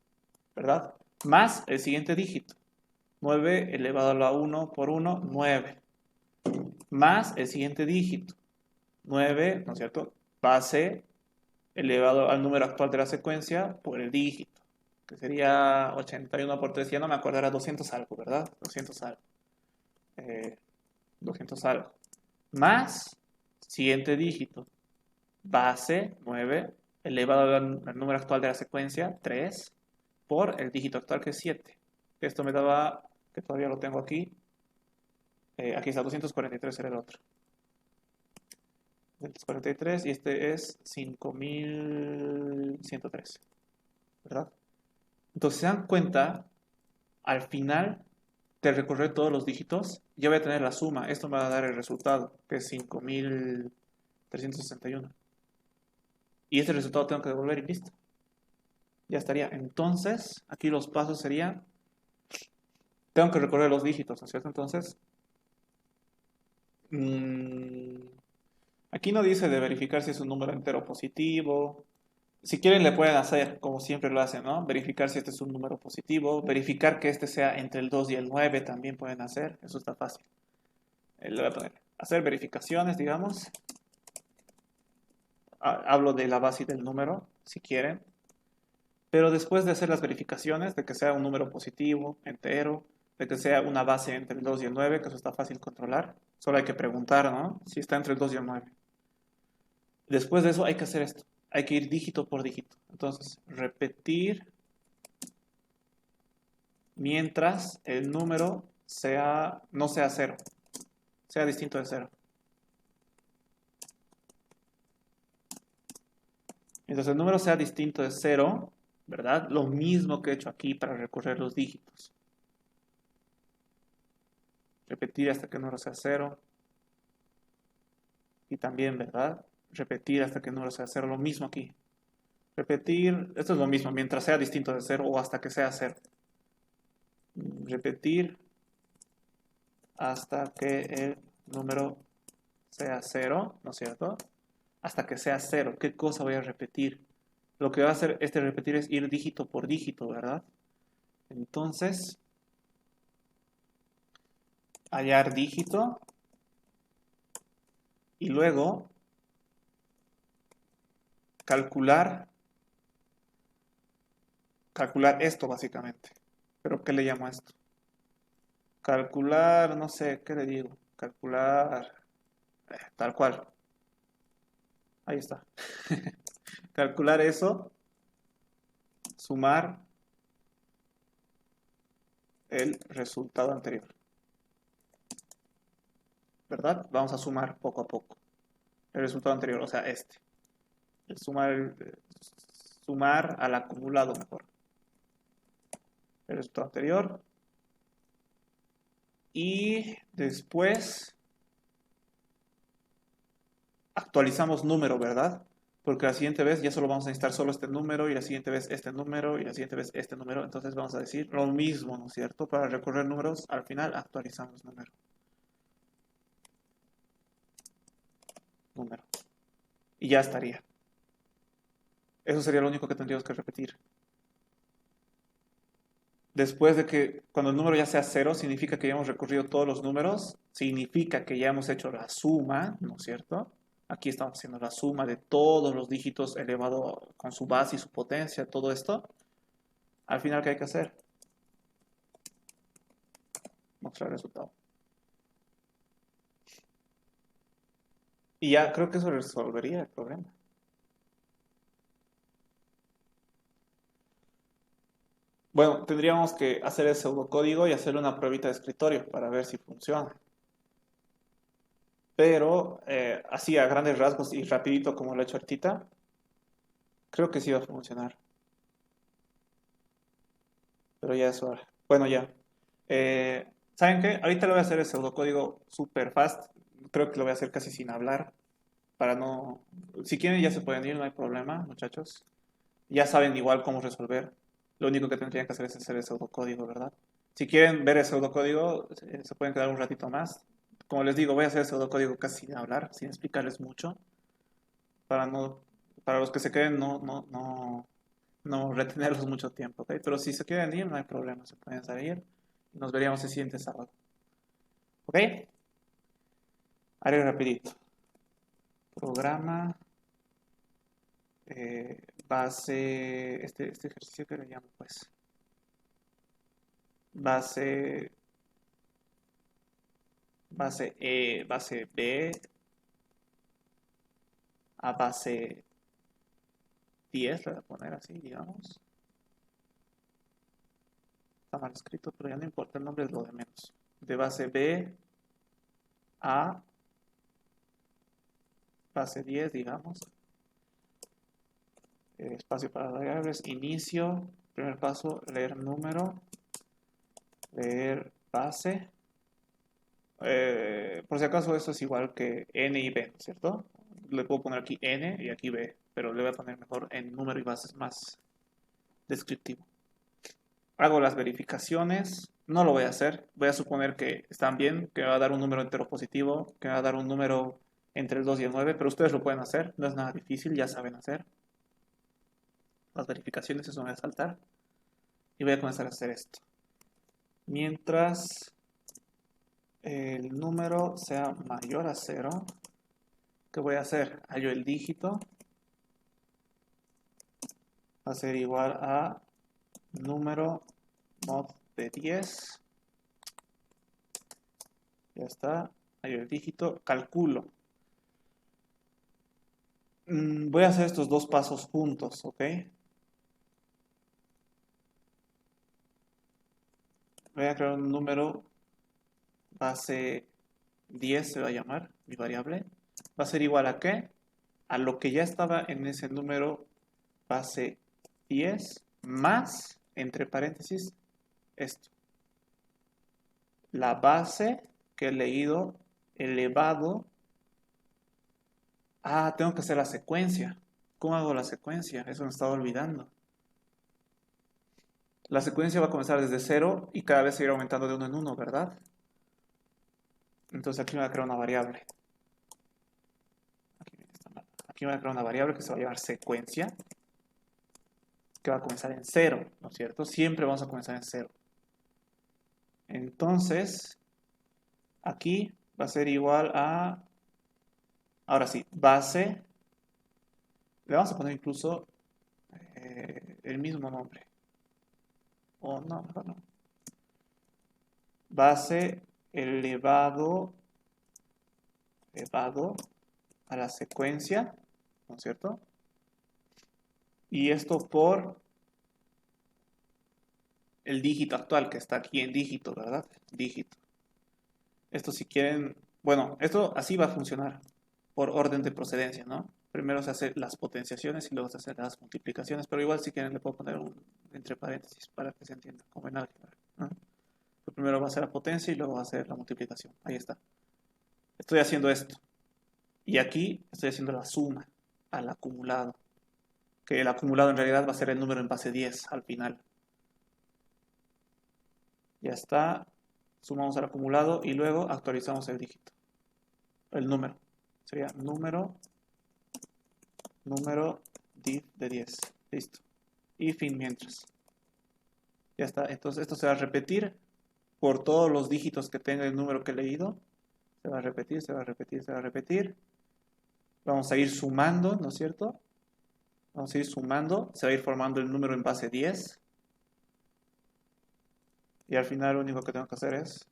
¿verdad? Más el siguiente dígito, 9 elevado a la 1 por 1, 9. Más el siguiente dígito, 9, ¿no es cierto? Base elevado al número actual de la secuencia por el dígito, que sería 81 por 3, ya no me acuerdo, era 200 algo, ¿verdad? 200 algo. 200 algo. Más siguiente dígito, base 9, elevado al número actual de la secuencia, 3, por el dígito actual que es 7. Esto me daba, que todavía lo tengo aquí, aquí está 243, era el otro. 243 y este es 5113, ¿verdad? Entonces, ¿se dan cuenta? Al final de recorrer todos los dígitos, ya voy a tener la suma. Esto me va a dar el resultado, que es 5361. Y este resultado tengo que devolver y listo. Ya estaría. Entonces, aquí los pasos serían, tengo que recorrer los dígitos, ¿no es cierto? Entonces, aquí no dice de verificar si es un número entero positivo. Si quieren le pueden hacer, como siempre lo hacen, ¿no? Verificar si este es un número positivo, verificar que este sea entre el 2 y el 9 también pueden hacer, eso está fácil. Le voy a poner, hacer verificaciones, digamos. Hablo de la base del número, si quieren. Pero después de hacer las verificaciones, de que sea un número positivo, entero, de que sea una base entre el 2 y el 9, que eso está fácil controlar, solo hay que preguntar, ¿no? Si está entre el 2 y el 9. Después de eso hay que hacer esto. Hay que ir dígito por dígito. Entonces, repetir mientras el número no sea 0, sea distinto de 0. Mientras el número sea distinto de 0, ¿verdad? Lo mismo que he hecho aquí para recorrer los dígitos. Repetir hasta que el número sea 0. Y también, ¿verdad? Repetir hasta que el número sea 0. Lo mismo aquí. Repetir, esto es lo mismo, mientras sea distinto de 0 o hasta que sea 0. Repetir hasta que el número sea 0, ¿no es cierto? Hasta que sea 0. ¿Qué cosa voy a repetir? Lo que va a hacer este repetir es ir dígito por dígito, ¿verdad? Entonces, hallar dígito y luego calcular esto básicamente. ¿Pero qué le llamo a esto? Calcular, no sé, ¿qué le digo? Calcular, tal cual. Ahí está. Calcular eso, sumar el resultado anterior. ¿Verdad? Vamos a sumar poco a poco el resultado anterior, o sea, este. Sumar al acumulado mejor. El resultado anterior. Y después actualizamos número, ¿verdad? Porque la siguiente vez ya solo vamos a necesitar solo este número, y la siguiente vez este número, y la siguiente vez este número. Entonces vamos a decir lo mismo, ¿no es cierto? Para recorrer números, al final actualizamos número. Y ya estaría. Eso sería lo único que tendríamos que repetir. Después de que, cuando el número ya sea 0, significa que ya hemos recorrido todos los números, significa que ya hemos hecho la suma, ¿no es cierto? Aquí estamos haciendo la suma de todos los dígitos elevado con su base y su potencia, todo esto. Al final, ¿qué hay que hacer? Mostrar el resultado. Y ya creo que eso resolvería el problema. Bueno, tendríamos que hacer el pseudocódigo y hacerle una pruebita de escritorio para ver si funciona. Pero así a grandes rasgos y rapidito como lo he hecho ahorita, creo que sí va a funcionar. Pero ya es hora. Bueno, ya. ¿Saben qué? Ahorita le voy a hacer el pseudocódigo super fast. Creo que lo voy a hacer casi sin hablar. Para no... Si quieren ya se pueden ir, no hay problema, muchachos. Ya saben igual cómo resolver. Lo único que tendrían que hacer es hacer el pseudocódigo, ¿verdad? Si quieren ver el pseudocódigo, se pueden quedar un ratito más. Como les digo, voy a hacer el pseudocódigo casi sin hablar, sin explicarles mucho, para no, para los que se queden no retenerlos mucho tiempo, ¿ok? Pero si se quieren ir, no hay problema, se pueden salir. Nos veríamos el siguiente sábado. ¿Ok? Haré rapidito. Programa, base, este ejercicio que le llamo, pues. Base B a base 10, le voy a poner así, digamos. Está mal escrito, pero ya no importa, el nombre es lo de menos. De base B a base 10, digamos. Espacio para variables, inicio, primer paso, leer número, leer base. Por si acaso eso es igual que n y b, ¿cierto? Le puedo poner aquí n y aquí b, pero le voy a poner mejor en número y bases más descriptivo. Hago las verificaciones, no lo voy a hacer, voy a suponer que están bien, que me va a dar un número entero positivo, que me va a dar un número entre el 2 y el 9, pero ustedes lo pueden hacer, no es nada difícil, ya saben hacer. Las verificaciones, eso me va a saltar. Y voy a comenzar a hacer esto. Mientras el número sea mayor a 0, ¿qué voy a hacer? Hallo el dígito, va a ser igual a número mod de 10. Ya está, hallo el dígito, calculo. Voy a hacer estos dos pasos juntos, ¿ok? Voy a crear un número base 10, se va a llamar, mi variable. Va a ser igual a ¿qué? A lo que ya estaba en ese número base 10 más, entre paréntesis, esto. La base que he leído elevado. Ah, tengo que hacer la secuencia. ¿Cómo hago la secuencia? Eso me estaba olvidando. La secuencia va a comenzar desde 0 y cada vez se irá aumentando de 1 en 1, ¿verdad? Entonces aquí me voy a crear una variable. Aquí me voy a crear una variable que se va a llamar secuencia, que va a comenzar en 0, ¿no es cierto? Siempre vamos a comenzar en 0. Entonces, aquí va a ser igual a, ahora sí, base, le vamos a poner incluso el mismo nombre. O no, mejor no. Base elevado a la secuencia, ¿no es cierto? Y esto por el dígito actual que está aquí en dígito, ¿verdad? Dígito. Esto si quieren, bueno, esto así va a funcionar por orden de procedencia, ¿no? Primero se hacen las potenciaciones y luego se hacen las multiplicaciones, pero igual si quieren le puedo poner un entre paréntesis para que se entienda, como en álgebra, ¿no? Primero va a ser la potencia y luego va a ser la multiplicación. Ahí está. Estoy haciendo esto. Y aquí estoy haciendo la suma al acumulado. Que el acumulado en realidad va a ser el número en base 10 al final. Ya está. Sumamos al acumulado y luego actualizamos el dígito. El número. Sería número div de 10. Listo. Y fin mientras. Ya está. Entonces esto se va a repetir por todos los dígitos que tenga el número que he leído. Se va a repetir, se va a repetir, se va a repetir. Vamos a ir sumando, ¿no es cierto? Vamos a ir sumando. Se va a ir formando el número en base 10. Y al final lo único que tengo que hacer es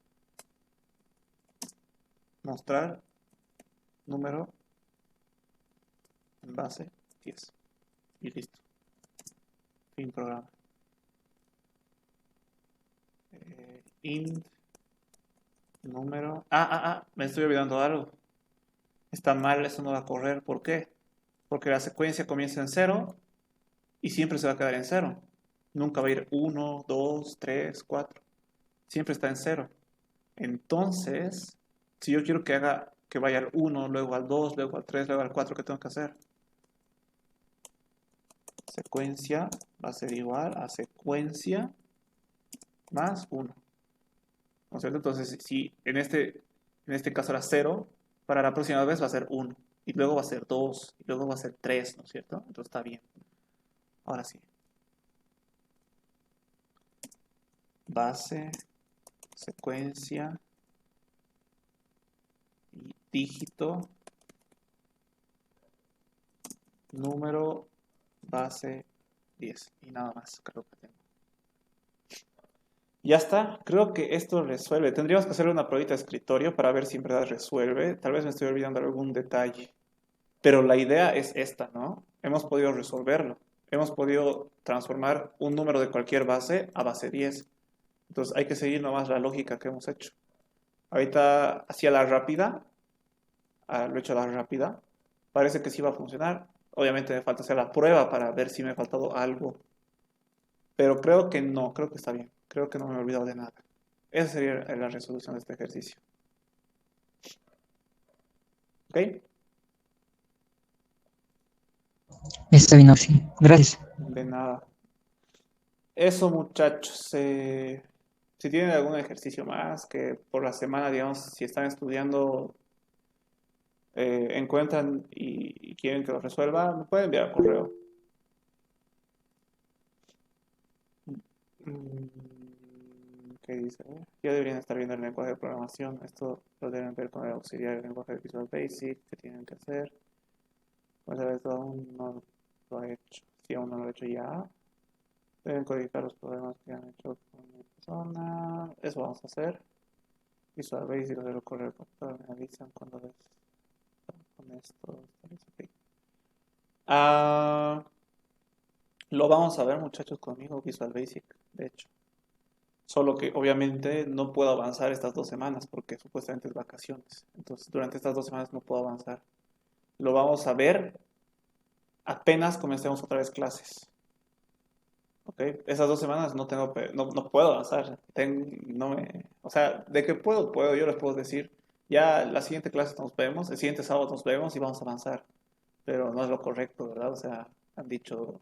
mostrar número en base 10. Y listo. Fin programa. Int número. Me estoy olvidando algo. Está mal, eso no va a correr. ¿Por qué? Porque la secuencia comienza en 0 y siempre se va a quedar en 0. Nunca va a ir 1, 2, 3, 4. Siempre está en 0. Entonces, si yo quiero que vaya al 1, luego al 2, luego al 3, luego al 4, ¿qué tengo que hacer? Secuencia va a ser igual a secuencia más 1. ¿no es cierto? Entonces, si en este caso era 0, para la próxima vez va a ser 1, y luego va a ser 2, y luego va a ser 3, ¿no es cierto? Entonces está bien. Ahora sí. Base, secuencia, y dígito, número, base, 10. Y nada más, creo que tengo. Ya está, creo que esto resuelve. Tendríamos que hacer una pruebita de escritorio para ver si en verdad resuelve. Tal vez me estoy olvidando algún detalle. Pero la idea es esta, ¿no? Hemos podido resolverlo. Hemos podido transformar un número de cualquier base a base 10. Entonces hay que seguir nomás la lógica que hemos hecho. Ahorita hacía la rápida. Lo he hecho a la rápida. Parece que sí va a funcionar. Obviamente me falta hacer la prueba para ver si me ha faltado algo. Pero creo que no, creo que está bien. Creo que no me he olvidado de nada. Esa sería la resolución de este ejercicio. ¿Ok? Está bien, sí. Gracias. De nada. Eso, muchachos. Si tienen algún ejercicio más que por la semana, digamos, si están estudiando, encuentran y quieren que lo resuelva, me pueden enviar correo. ¿Qué dice? Ya deberían estar viendo el lenguaje de programación. Esto lo deben ver con el auxiliar del lenguaje de Visual Basic. ¿Qué tienen que hacer? Pues a veces aún no lo ha hecho. Si aún no lo ha hecho ya, deben codificar los problemas que han hecho con la persona. Eso vamos a hacer. Visual Basic, lo correo al computador, me avisan cuando ves con esto. Okay. Lo vamos a ver, muchachos, conmigo, Visual Basic, de hecho. Solo que obviamente no puedo avanzar estas 2 semanas porque supuestamente es vacaciones. Entonces, durante estas 2 semanas no puedo avanzar. Lo vamos a ver apenas comencemos otra vez clases. ¿Ok? Esas 2 semanas no puedo avanzar. O sea, de que puedo, yo les puedo decir. Ya la siguiente clase nos vemos, el siguiente sábado nos vemos y vamos a avanzar. Pero no es lo correcto, ¿verdad? O sea, han dicho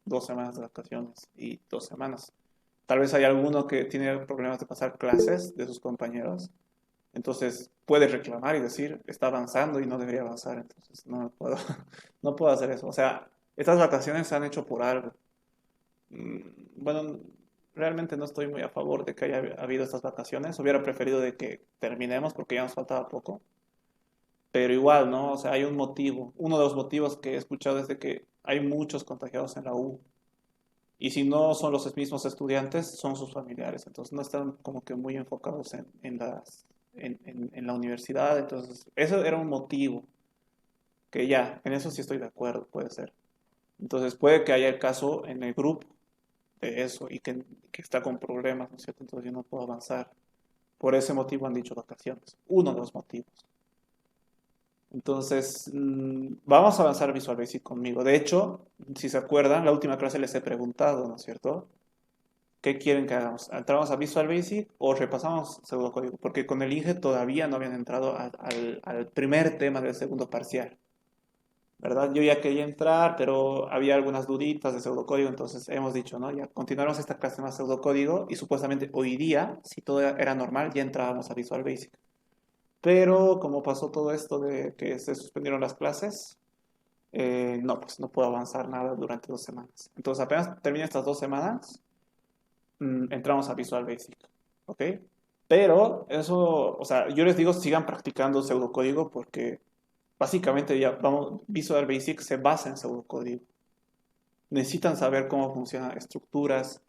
2 semanas de vacaciones y 2 semanas. Tal vez hay alguno que tiene problemas de pasar clases de sus compañeros. Entonces puede reclamar y decir, está avanzando y no debería avanzar. Entonces no puedo hacer eso. O sea, estas vacaciones se han hecho por algo. Bueno, realmente no estoy muy a favor de que haya habido estas vacaciones. Hubiera preferido de que terminemos porque ya nos faltaba poco. Pero igual, ¿no? O sea, hay un motivo. Uno de los motivos que he escuchado es de que hay muchos contagiados en la U. Y si no son los mismos estudiantes, son sus familiares. Entonces no están como que muy enfocados en la universidad. Entonces, eso era un motivo. Que ya, en eso sí estoy de acuerdo, puede ser. Entonces puede que haya el caso en el grupo de eso y que está con problemas, ¿no es cierto? Entonces yo no puedo avanzar. Por ese motivo han dicho vacaciones. Uno de los motivos. Entonces, vamos a avanzar Visual Basic conmigo. De hecho, si se acuerdan, la última clase les he preguntado, ¿no es cierto? ¿Qué quieren que hagamos? ¿Entramos a Visual Basic o repasamos pseudocódigo? Porque con el INGE todavía no habían entrado al primer tema del segundo parcial. ¿Verdad? Yo ya quería entrar, pero había algunas duditas de pseudocódigo, entonces hemos dicho, ¿no? Ya continuamos esta clase más pseudocódigo y supuestamente hoy día, si todo era normal, ya entrábamos a Visual Basic. Pero como pasó todo esto de que se suspendieron las clases, no, pues no puedo avanzar nada durante 2 semanas. Entonces apenas termine estas 2 semanas, entramos a Visual Basic, ¿ok? Pero eso, o sea, yo les digo, sigan practicando pseudocódigo porque básicamente ya, vamos, Visual Basic se basa en pseudocódigo. Necesitan saber cómo funcionan estructuras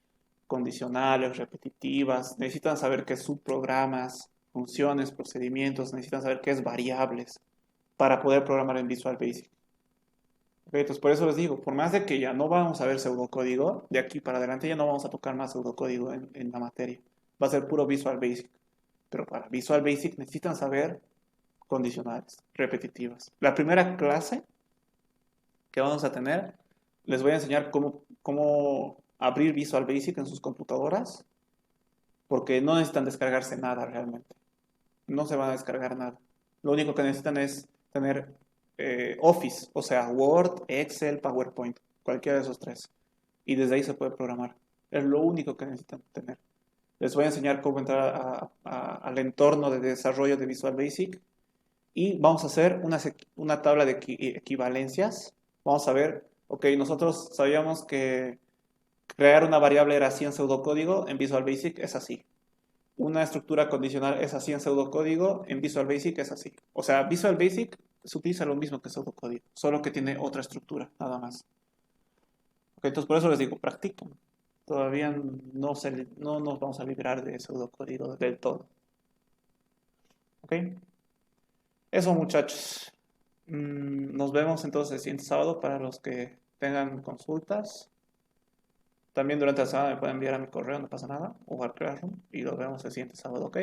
condicionales, repetitivas, necesitan saber qué es subprogramas, funciones, procedimientos, necesitan saber qué es variables para poder programar en Visual Basic. Okay, entonces por eso les digo, por más de que ya no vamos a ver pseudocódigo, de aquí para adelante ya no vamos a tocar más pseudocódigo en la materia. Va a ser puro Visual Basic. Pero para Visual Basic necesitan saber condicionales, repetitivas. La primera clase que vamos a tener, les voy a enseñar cómo abrir Visual Basic en sus computadoras, porque no necesitan descargarse nada realmente. No se van a descargar nada. Lo único que necesitan es tener Office, o sea, Word, Excel, PowerPoint, cualquiera de esos tres. Y desde ahí se puede programar. Es lo único que necesitan tener. Les voy a enseñar cómo entrar al entorno de desarrollo de Visual Basic. Y vamos a hacer una tabla de equivalencias. Vamos a ver, ok, nosotros sabíamos que crear una variable era así en pseudocódigo, en Visual Basic es así. Una estructura condicional es así en pseudocódigo, en Visual Basic es así. O sea, Visual Basic se utiliza lo mismo que pseudocódigo, solo que tiene otra estructura, nada más. Ok, entonces por eso les digo, practiquen. Todavía no nos vamos a librar de pseudocódigo del todo. Ok, eso muchachos. Nos vemos entonces el siguiente sábado para los que tengan consultas. También durante la semana me pueden enviar a mi correo, no pasa nada, o al Classroom, y nos vemos el siguiente sábado, ¿ok?